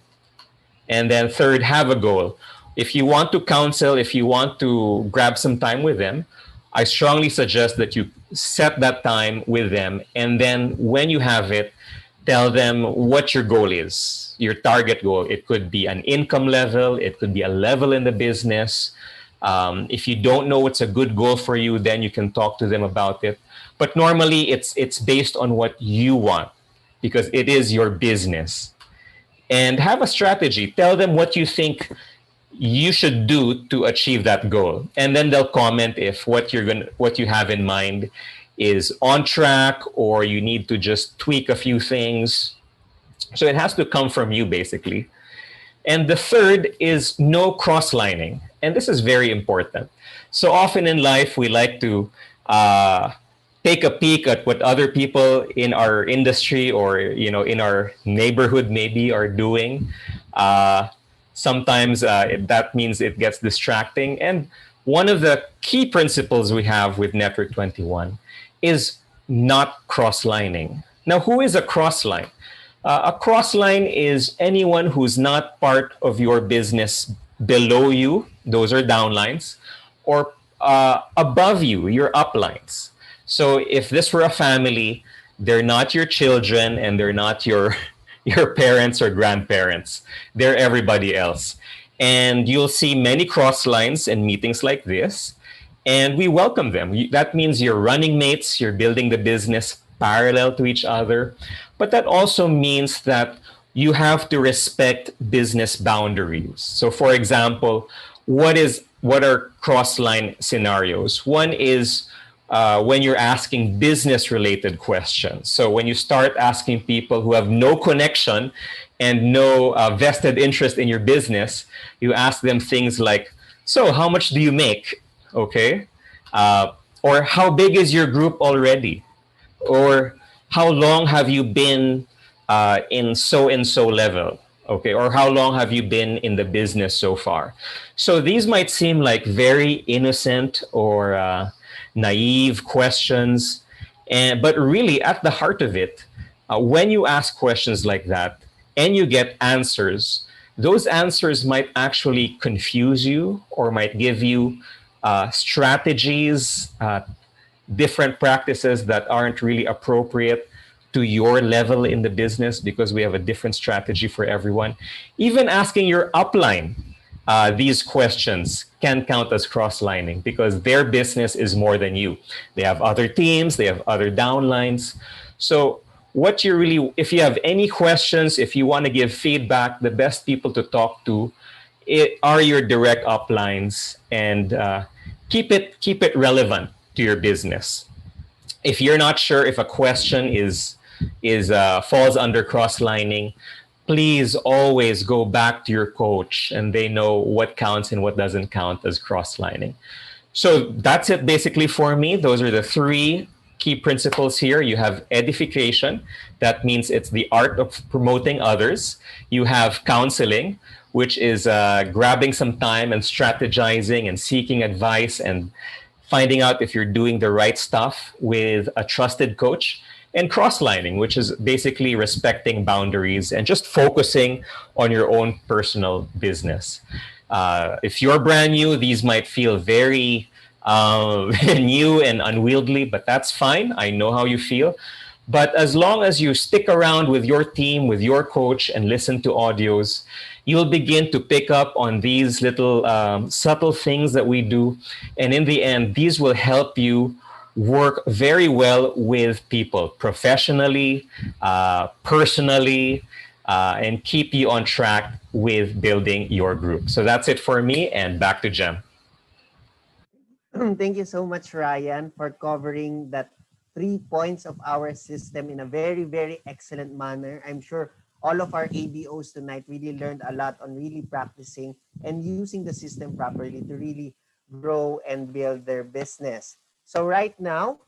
And then third, have a goal. If you want to counsel, if you want to grab some time with them, I strongly suggest that you set that time with them. And then when you have it, tell them what your goal is, your target goal. It could be an income level. It could be a level in the business. If you don't know what's a good goal for you, then you can talk to them about it. But normally it's based on what you want, because it is your business. And have a strategy. Tell them what you think you should do to achieve that goal. And then they'll comment if what you have in mind is on track, or you need to just tweak a few things. So it has to come from you, basically. And the third is no cross-lining. And this is very important. So often in life, we like to take a peek at what other people in our industry, or in our neighborhood maybe, are doing. Sometimes that means it gets distracting. And one of the key principles we have with Network 21 is not cross-lining. Now, who is a cross-line? A cross-line is anyone who's not part of your business below you, those are downlines, or above you, your uplines. So if this were a family, they're not your children and they're not your parents or grandparents. They're everybody else. And you'll see many cross lines in meetings like this, and we welcome them. That means you're running mates, you're building the business parallel to each other. But that also means that you have to respect business boundaries. So for example, what are cross-line scenarios? One is when you're asking business-related questions. So when you start asking people who have no connection and no vested interest in your business, you ask them things like, so how much do you make? Okay. Or how big is your group already? Or how long have you been in so-and-so level? Okay. Or how long have you been in the business so far? So these might seem like very innocent or naive questions, but really at the heart of it, when you ask questions like that and you get answers, those answers might actually confuse you or might give you strategies, different practices that aren't really appropriate to your level in the business, because we have a different strategy for everyone. Even asking your upline these questions can count as cross-lining, because their business is more than you. They have other teams, they have other downlines. So if you have any questions, if you want to give feedback, the best people to talk to are your direct uplines, and keep it relevant to your business. If you're not sure if a question falls under cross-lining, please always go back to your coach, and they know what counts and what doesn't count as cross-lining. So that's it basically for me. Those are the three key principles here. You have edification. That means it's the art of promoting others. You have counseling, which is grabbing some time and strategizing and seeking advice and finding out if you're doing the right stuff with a trusted coach. And cross-lining, which is basically respecting boundaries and just focusing on your own personal business. If you're brand new, these might feel very new and unwieldy, but that's fine. I know how you feel. But as long as you stick around with your team, with your coach, and listen to audios, you'll begin to pick up on these little subtle things that we do. And in the end, these will help you work very well with people professionally, personally, and keep you on track with building your group. So that's it for me, and back to Jem. Thank you so much, Ryan, for covering that 3 points of our system in a very, very excellent manner. I'm sure all of our ABOs tonight really learned a lot on really practicing and using the system properly to really grow and build their business. So right now,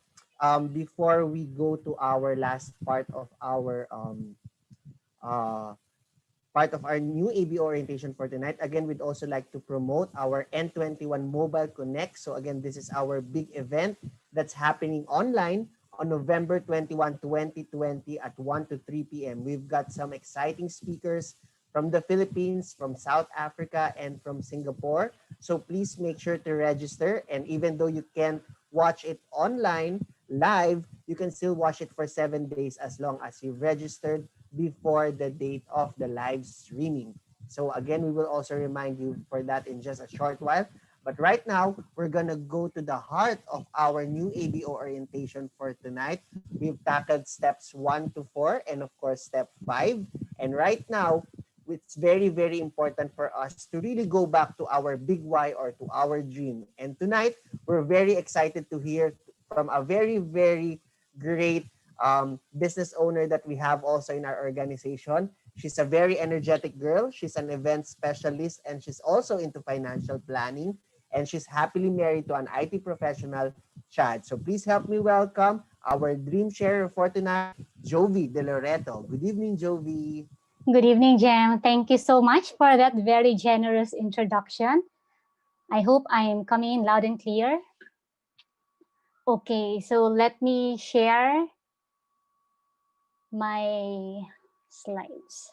before we go to our last uh, part of our new ABO orientation for tonight. Again, we'd also like to promote our N21 Mobile Connect. So again, this is our big event that's happening online on November 21, 2020 at 1 to 3 p.m. We've got some exciting speakers from the Philippines, from South Africa, and from Singapore. So please make sure to register. And even though you can't watch it online, live, you can still watch it for 7 days as long as you've registered before the date of the live streaming. So again, we will also remind you for that in just a short while. But right now, we're gonna go to the heart of our new ABO orientation for tonight. We've tackled steps 1 to 4 and of course step 5. And right now, it's very, very important for us to really go back to our big why or to our dream. And tonight, we're very excited to hear from a very, very great business owner that we have also in our organization. She's a very energetic girl. She's an event specialist and she's also into financial planning. And she's happily married to an IT professional, Chad. So please help me welcome our dream sharer for tonight, Jovi De Loreto. Good evening, Jovi. Good evening, Jem. Thank you so much for that very generous introduction. I hope I am coming in loud and clear. Okay, so let me share my slides.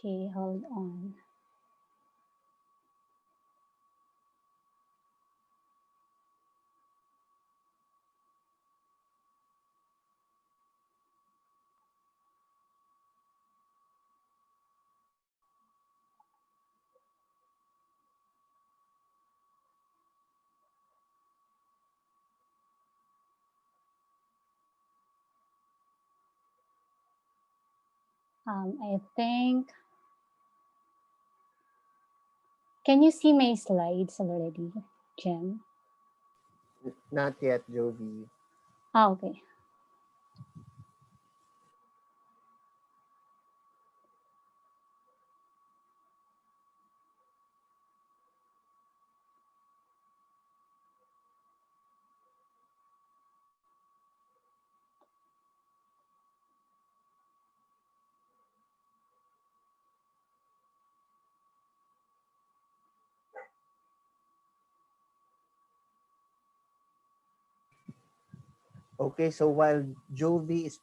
Okay, hold on. I think, can you see my slides already, Jem? Not yet, Jovi. Okay. Okay, so while Jovi is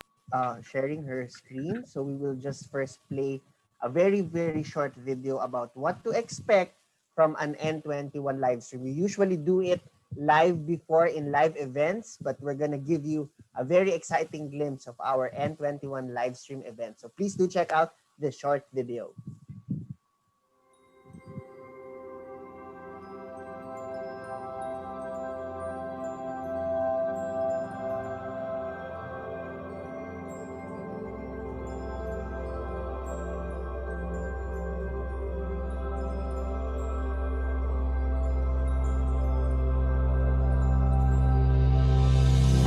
sharing her screen, so we will just first play a very, very short video about what to expect from an N21 live stream. We usually do it live before in live events, but we're gonna give you a very exciting glimpse of our N21 live stream event. So please do check out the short video.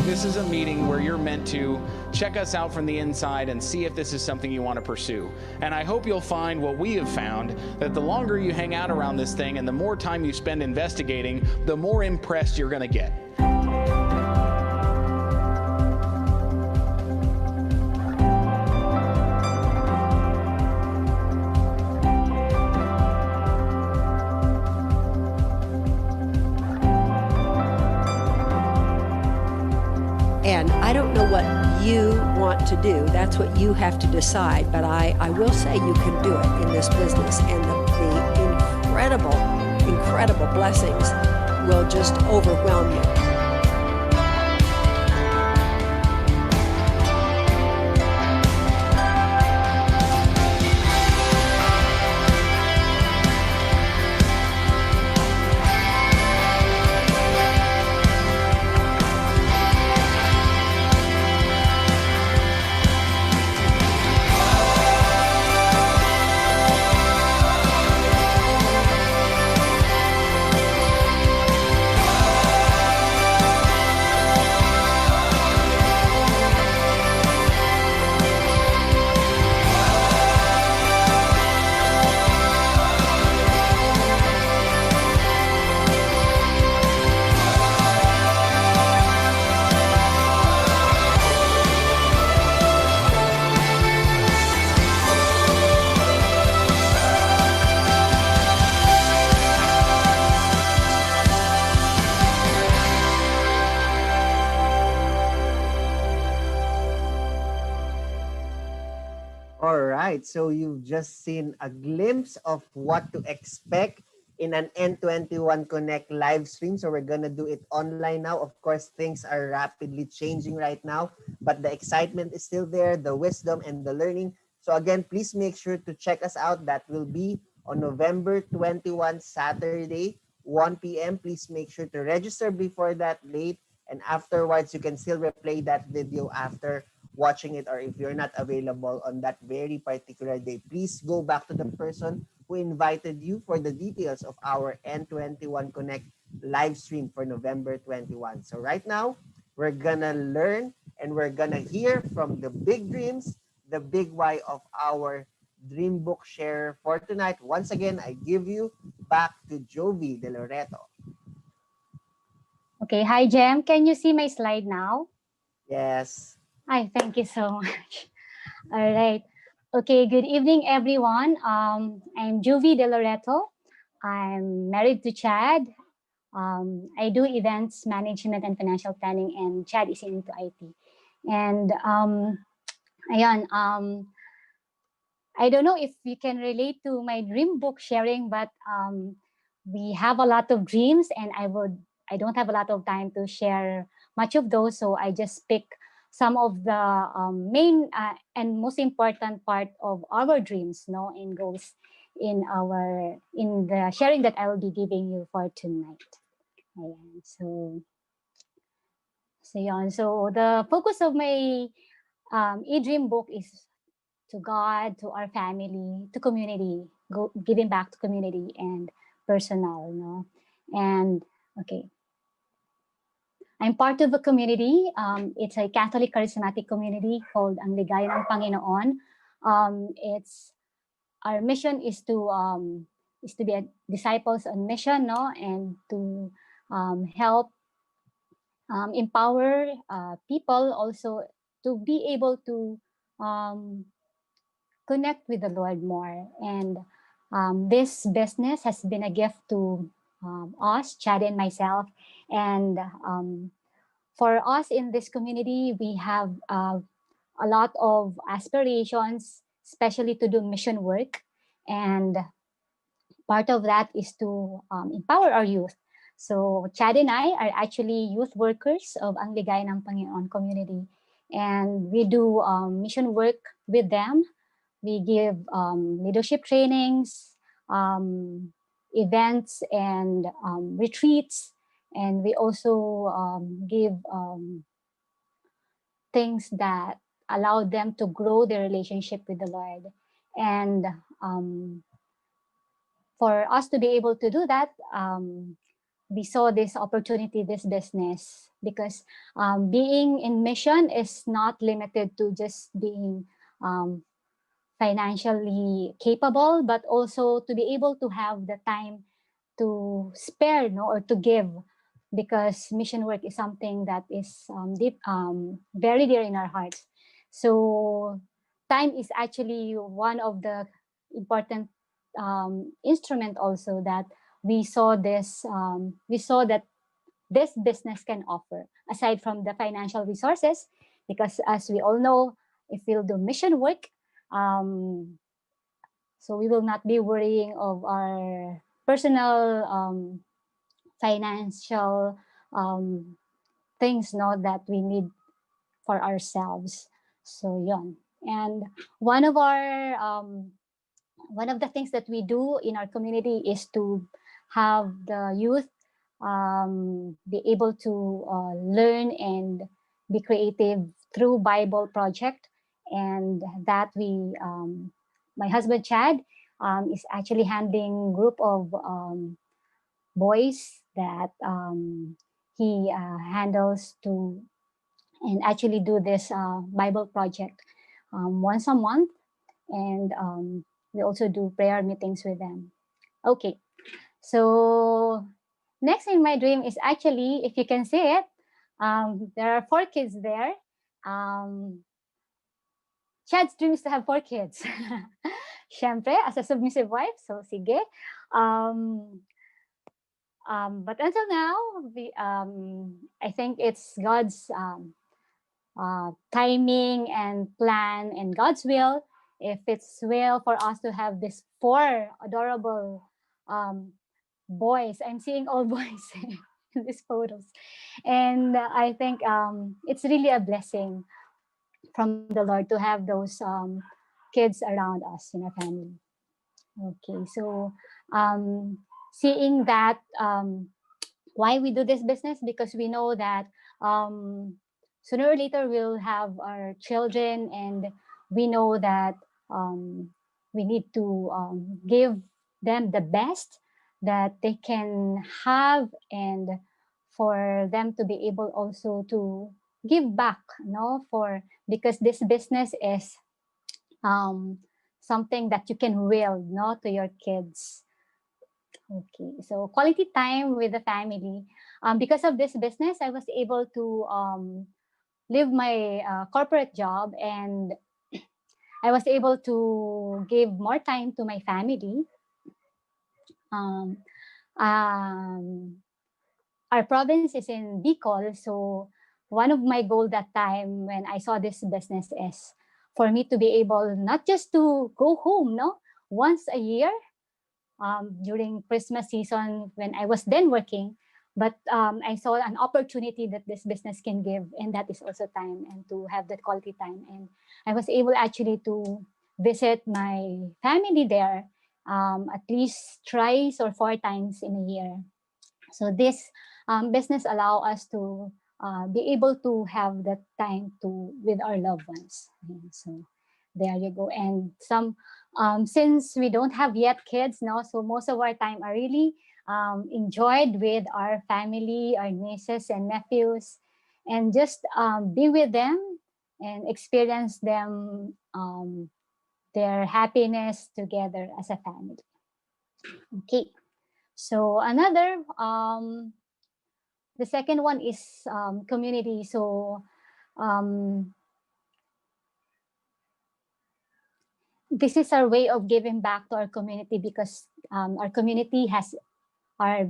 This is a meeting where you're meant to check us out from the inside and see if this is something you want to pursue. And I hope you'll find what we have found, that the longer you hang out around this thing and the more time you spend investigating, the more impressed you're going to get. you want to do. That's what you have to decide. But I will say you can do it in this business, and the incredible blessings will just overwhelm you. All right, so you've just seen a glimpse of what to expect in an N21 Connect live stream. So we're gonna do it online now. Of course, things are rapidly changing right now, but the excitement is still there, the wisdom and the learning. So again, please make sure to check us out. That will be on November 21, Saturday, 1 p.m. Please make sure to register before that late, and afterwards you can still replay that video after watching it, or if you're not available on that very particular day, please go back to the person who invited you for the details of our N21 Connect live stream for November 21. So right now, we're gonna learn and we're gonna hear from the big dreams, the big why of our dream book share for tonight. Once again, I give you back to Jovi De Loreto. Okay, hi Jem. Can you see my slide now? Yes. Hi, thank you so much. All right. Okay, good evening, everyone. I'm Jovi De Loreto. I'm married to Chad. I do events management and financial planning, and Chad is into IT. And ayan, I don't know if you can relate to my dream book sharing, but we have a lot of dreams, and I don't have a lot of time to share much of those, so I just pick some of the main and most important part of our dreams, no, and goals in the sharing that I will be giving you for tonight. Ayan, so yun. So the focus of my e-dream book is to God, to our family, to community, giving back to community and personal, no? And okay, I'm part of a community. It's a Catholic charismatic community called Ang Ligaya ng Panginoon. It's our mission is to be a disciples on mission, no, and to help empower people also to be able to connect with the Lord more. And this business has been a gift to us, Chad and myself. And for us in this community, we have a lot of aspirations, especially to do mission work. And part of that is to empower our youth. So Chad and I are actually youth workers of Ang Ligaya ng Panginoon community. And we do mission work with them. We give leadership trainings, events, and retreats. And we also give things that allow them to grow their relationship with the Lord. And for us to be able to do that, we saw this opportunity, this business, because being in mission is not limited to just being financially capable, but also to be able to have the time to spare, no, or to give, because mission work is something that is deep, very dear in our hearts. So time is actually one of the important instrument also that we saw that this business can offer. Aside from the financial resources, because as we all know, if we'll do mission work, so we will not be worrying of our personal financial things, no, that we need for ourselves. So yon. And one of the things that we do in our community is to have the youth be able to learn and be creative through Bible project, and that we my husband Chad is actually handling group of boys that he handles to and actually do this Bible project once a month, and we also do prayer meetings with them. Okay, so next in my dream is actually, if you can see it, there are 4 kids there. Chad's dream is to have 4 kids. Siyempre, as a submissive wife, so sige. But until now, I think it's God's timing and plan and God's will. If it's will for us to have these 4 adorable boys, I'm seeing all boys in these photos, and I think it's really a blessing from the Lord to have those kids around us in our family. Okay, so seeing that, why we do this business, because we know that sooner or later we'll have our children, and we know that we need to give them the best that they can have, and for them to be able also to give back, no, for because this business is something that you can will, no, to your kids. Okay, so quality time with the family. Because of this business, I was able to leave my corporate job, and I was able to give more time to my family. Our province is in Bicol, so one of my goals that time when I saw this business is for me to be able not just to go home, no, once a year during Christmas season when I was then working, but I saw an opportunity that this business can give, and that is also time and to have that quality time. And I was able actually to visit my family there at least thrice or 4 times in a year. So this business allow us to be able to have that time to with our loved ones. And so there you go. And some since we don't have yet kids now, so most of our time are really enjoyed with our family, our nieces and nephews, and just be with them and experience them their happiness together as a family. Okay. So another, the second one is community. So this is our way of giving back to our community, because our community has, our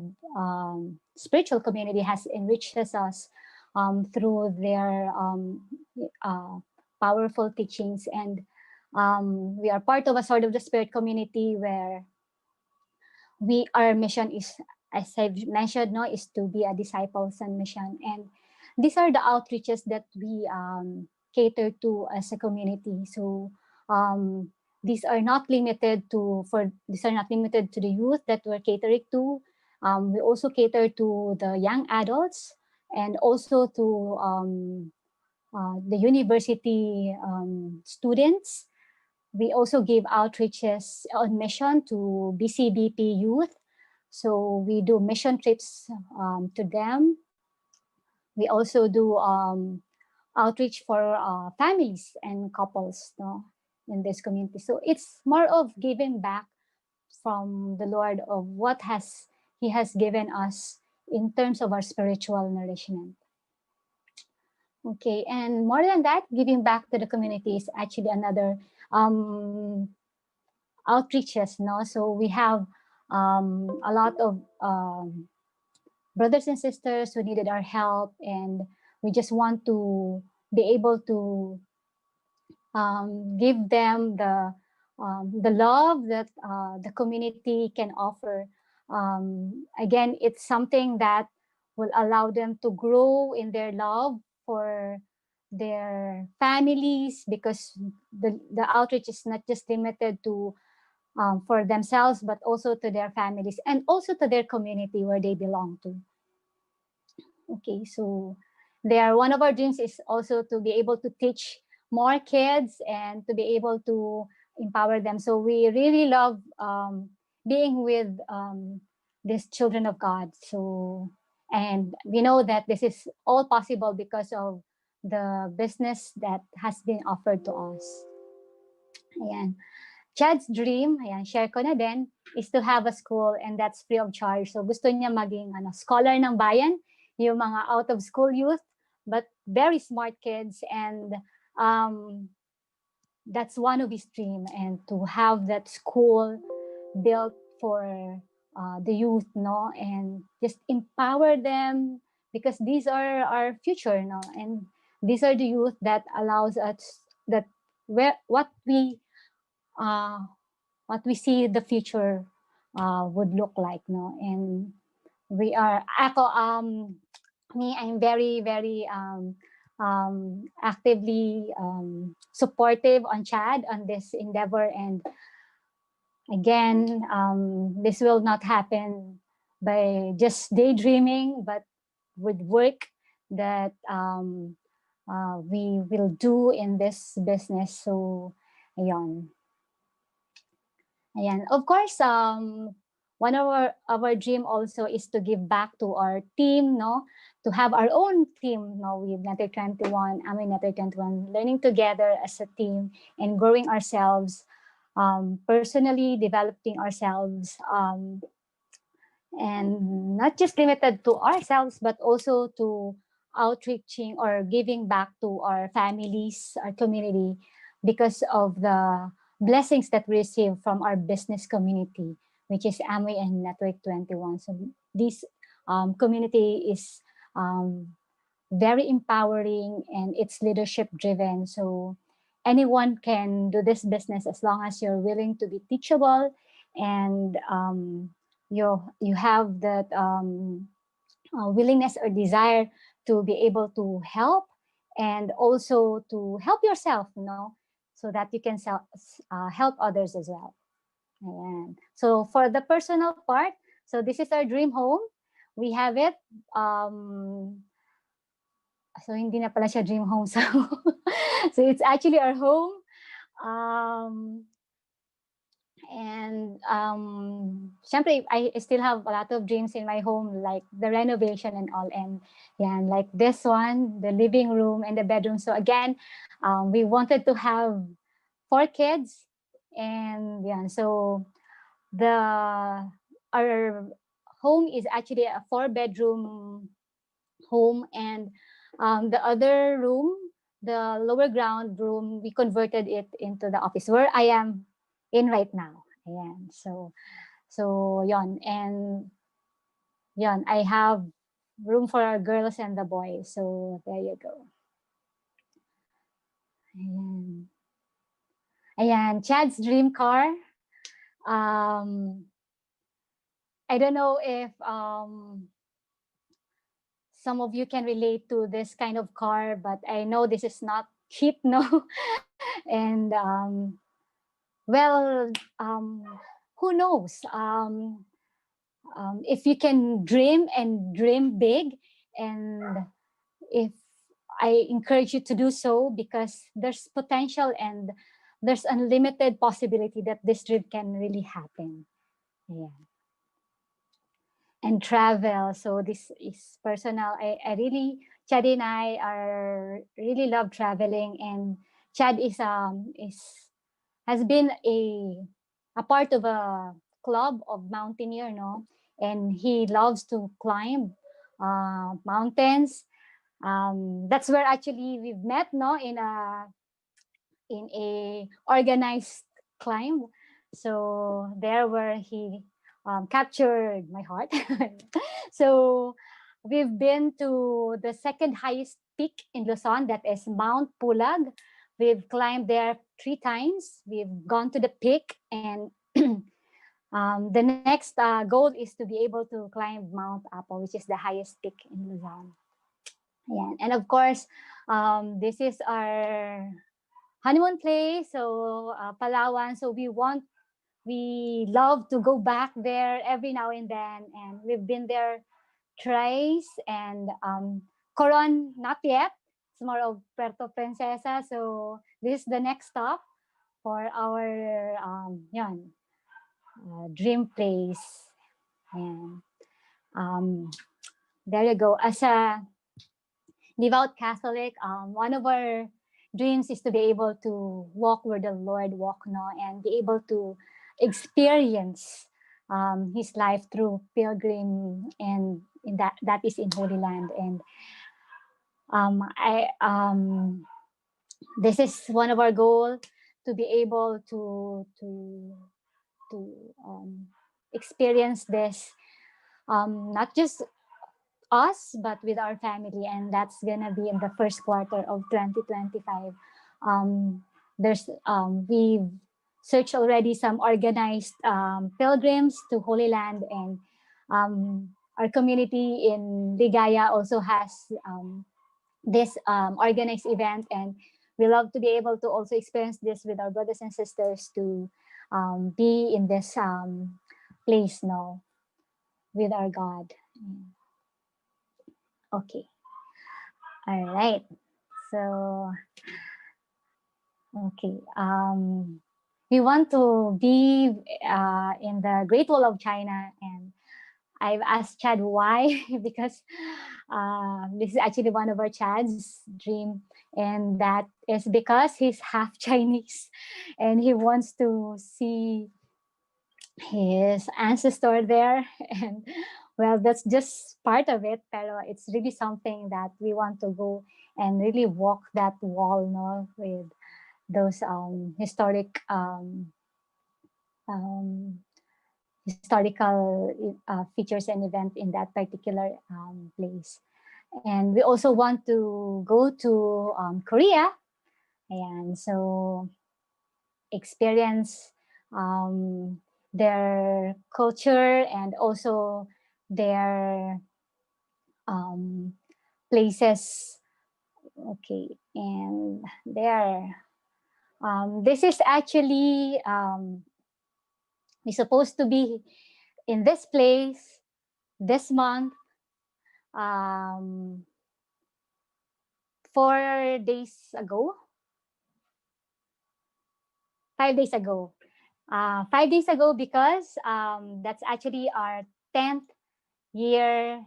spiritual community has enriched us through their powerful teachings. And we are part of a Sword of the Spirit community where our mission is, as I've mentioned, no, is to be a disciples and mission. And these are the outreaches that we cater to as a community. So these are not limited to the youth that we're catering to. We also cater to the young adults, and also to the university students. We also give outreaches on mission to BCBP youth. So we do mission trips to them. We also do outreach for families and couples, no, in this community. So it's more of giving back from the Lord of what He has given us in terms of our spiritual nourishment. Okay, and more than that, giving back to the community is actually another outreaches, no? So we have a lot of brothers and sisters who needed our help, and we just want to be able to give them the love that the community can offer. Again, it's something that will allow them to grow in their love for their families, because the outreach is not just limited to for themselves, but also to their families and also to their community where they belong to. Okay, so one of our dreams is also to be able to teach more kids and to be able to empower them. So we really love being with these children of God. So, and we know that this is all possible because of the business that has been offered to us. Ayan. Chad's dream, ayan, share ko na din, is to have a school, and that's free of charge. So gusto niya maging scholar ng bayan, yung mga out of school youth, but very smart kids, and that's one of his dream, and to have that school built for the youth, no, and just empower them, because these are our future, no, and these are the youth that allows us that what we see the future would look like, no, and we are me, I'm very actively supportive on Chad on this endeavor, and again, this will not happen by just daydreaming, but with work that we will do in this business. So ayan. Of course, one of our dream also is to give back to our team, no, to have our own team, no, with Network 21, Network 21, learning together as a team and growing ourselves, personally developing ourselves, and not just limited to ourselves, but also to outreaching or giving back to our families, our community, because of the blessings that we receive from our business community, which is Amway and Network 21. So this community is very empowering, and it's leadership driven. So anyone can do this business as long as you're willing to be teachable, and you have that willingness or desire to be able to help, and also to help yourself, so that you can help others as well. Ayan. So for the personal part, so this is our dream home. We have it. So hindi na pala siya dream home. So, so it's actually our home. Syempre, I still have a lot of dreams in my home, like the renovation and all. And like this one, the living room and the bedroom. So again, we wanted to have 4 kids. And so our home is actually a 4-bedroom home, and the other room, the lower ground room, we converted it into the office where I am in right now. Ayan. So yon, and yon, I have room for our girls and the boys. So there you go. Ayan, Chad's dream car. I don't know if some of you can relate to this kind of car, but I know this is not cheap, no. And well, who knows? If you can dream and dream big, and if I encourage you to do so, because there's potential and there's unlimited possibility that this dream can really happen. Yeah. And travel. So this is personal. I really, Chad and I are really love traveling, and Chad has been a part of a club of mountaineer, no, and he loves to climb mountains. That's where actually we've met, no, in a organized climb. So there where he captured my heart. So we've been to the second highest peak in Luzon, that is Mount Pulag. We've climbed there 3 times. We've gone to the peak, and the next goal is to be able to climb Mount Apo, which is the highest peak in Luzon. Yeah, and of course, this is our honeymoon place, so Palawan. So we love to go back there every now and then, and we've been there thrice. And Coron, not yet. It's more of Puerto Princesa. So this is the next stop for our dream place. And there you go. As a devout Catholic, one of our dreams is to be able to walk where the Lord walked, no, and be able to experience His life through pilgrim, and in that is in Holy Land. And this is one of our goals, to be able to experience this, not just us, but with our family, and that's gonna be in the first quarter of 2025. We've searched already some organized pilgrims to Holy Land, and our community in Ligaya also has this organized event, and we love to be able to also experience this with our brothers and sisters, to be in this place now with our God. Okay. All right. So, okay. We want to be in the Great Wall of China, and I've asked Chad why, because this is actually one of our Chad's dream, and that is because he's half Chinese, and he wants to see his ancestor there. And well, that's just part of it, pero it's really something that we want to go and really walk that wall, no, with those historical features and event in that particular place. And we also want to go to Korea, and so experience their culture, and also their places. Okay, and there, this is actually, we're supposed to be in this place this month, 4 days ago, 5 days ago. 5 days ago, because that's actually our 10th year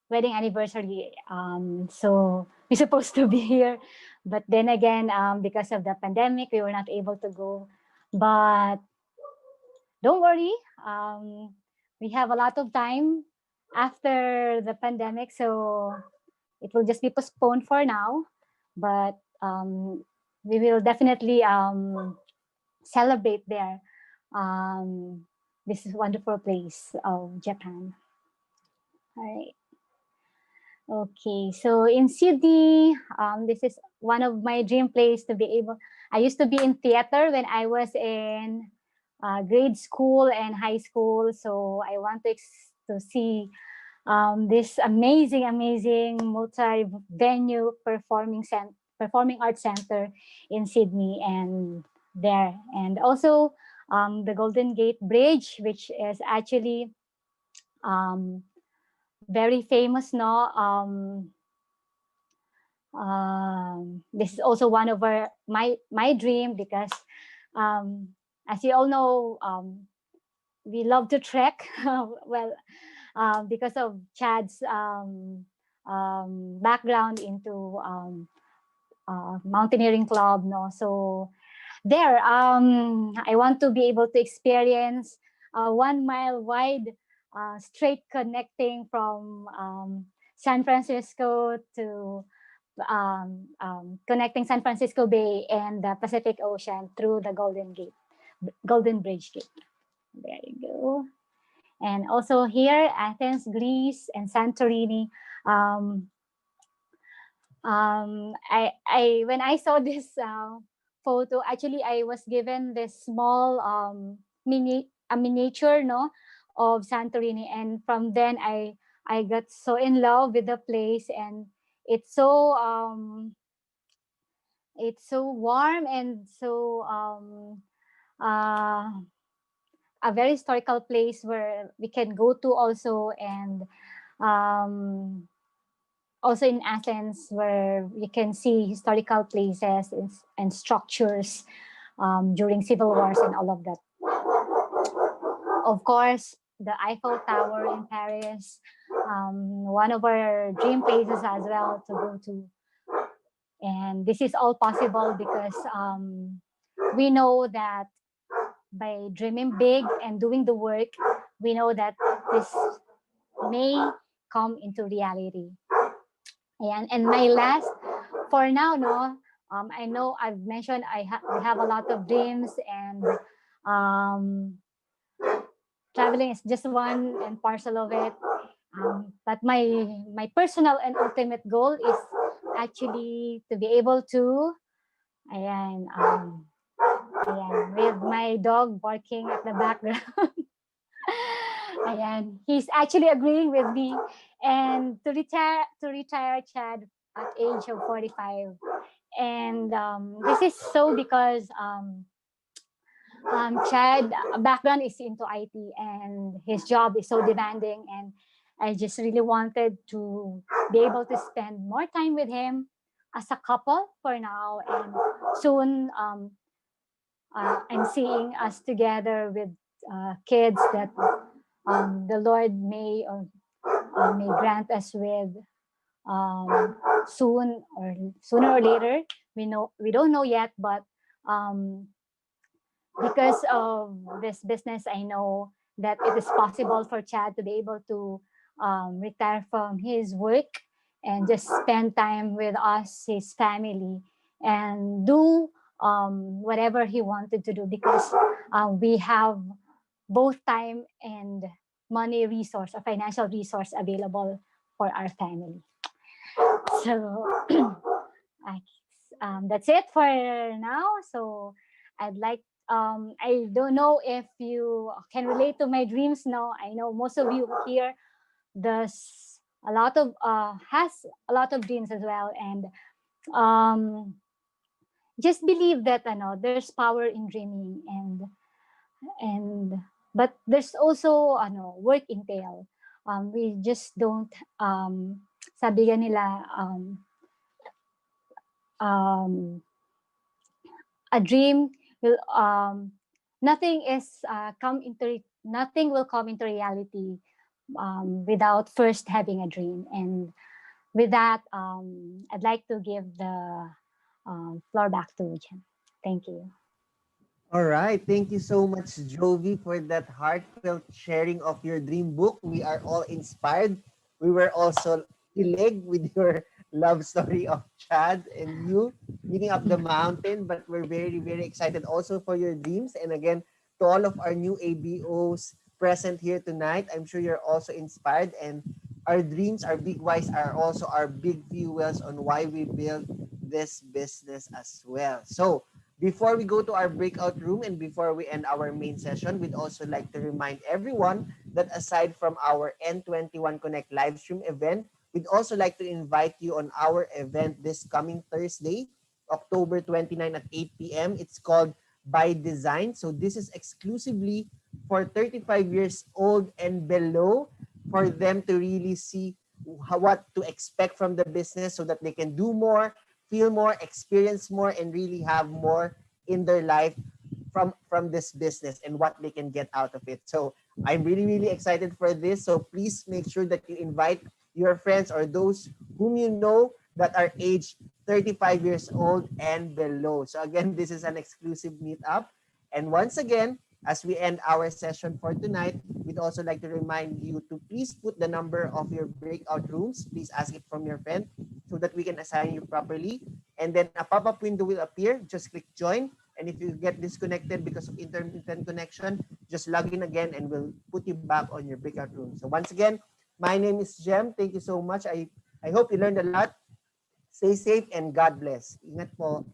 wedding anniversary. So we're supposed to be here, but then again, because of the pandemic, we were not able to go. But don't worry, we have a lot of time after the pandemic, so it will just be postponed for now. But we will definitely celebrate there, this wonderful place of Japan. All right. Okay, so in Sydney, this is one of my dream place to be able. I used to be in theater when I was in grade school and high school, so I want to see this amazing multi-venue performing arts center in Sydney, and there, and also the Golden Gate Bridge, which is actually very famous, no. This is also one of my dream, because as you all know, we love to trek. Well, because of Chad's background into mountaineering club, no. So there, I want to be able to experience a 1 mile wide straight connecting from San Francisco to connecting San Francisco Bay and the Pacific Ocean through the Golden Bridge Gate. There you go. And also here, Athens, Greece, and Santorini. When I saw this photo, actually I was given this small miniature, no, of Santorini, and from then I got so in love with the place, and it's so warm and so uh, a very historical place where we can go to also, and um, also in Athens where you can see historical places and structures during civil wars and all of that. Of course, the Eiffel Tower in Paris, one of our dream places as well to go to. And this is all possible because we know that by dreaming big and doing the work, we know that this may come into reality. And my last, for now, no, I know I've mentioned I have a lot of dreams, and traveling is just one and parcel of it. But my personal and ultimate goal is actually to be able to, ayan, with my dog barking at the background. Ayan, he's actually agreeing with me, and to retire Chad at age of 45. And this is so because Chad background is into IT, and his job is so demanding, and I just really wanted to be able to spend more time with him as a couple for now, and soon I'm seeing us together with kids that the Lord may grant us with soon, or sooner or later. We don't know yet, but because of this business, I know that it is possible for Chad to be able to retire from his work and just spend time with us, his family, and do whatever he wanted to do, because we have both time and money resource or financial resource available for our family. So that's it for now. So I'd like, I don't know if you can relate to my dreams now. I know most of you here does a lot of has a lot of dreams as well, and just believe that there's power in dreaming, and but there's also work entail. We just don't sabi nga nila a dream will nothing will come into reality without first having a dream. And with that, I'd like to give the floor back to Jen. Thank you. All right. Thank you so much, Jovi, for that heartfelt sharing of your dream book. We are all inspired. We were also kilig with your love story of Chad and you meeting up the mountain, but we're very, very excited also for your dreams. And again, to all of our new ABOs present here tonight, I'm sure you're also inspired, and our dreams, our big whys are also our big fuels on why we build this business as well. So before we go to our breakout room and before we end our main session, we'd also like to remind everyone that aside from our N21 Connect livestream event, we'd also like to invite you on our event this coming Thursday, October 29 at 8 p.m. It's called By Design. So this is exclusively for 35 years old and below, for them to really see what to expect from the business so that they can do more, feel more, experience more, and really have more in their life from this business and what they can get out of it. So I'm really, really excited for this. So please make sure that you invite your friends or those whom you know that are aged 35 years old and below. So again, this is an exclusive meetup. And once again, as we end our session for tonight, we'd also like to remind you to please put the number of your breakout rooms. Please ask it from your friend so that we can assign you properly. And then a pop-up window will appear. Just click join. And if you get disconnected because of intermittent connection, just log in again and we'll put you back on your breakout room. So once again, my name is Jem. Thank you so much. I hope you learned a lot. Stay safe and God bless. Ingat po.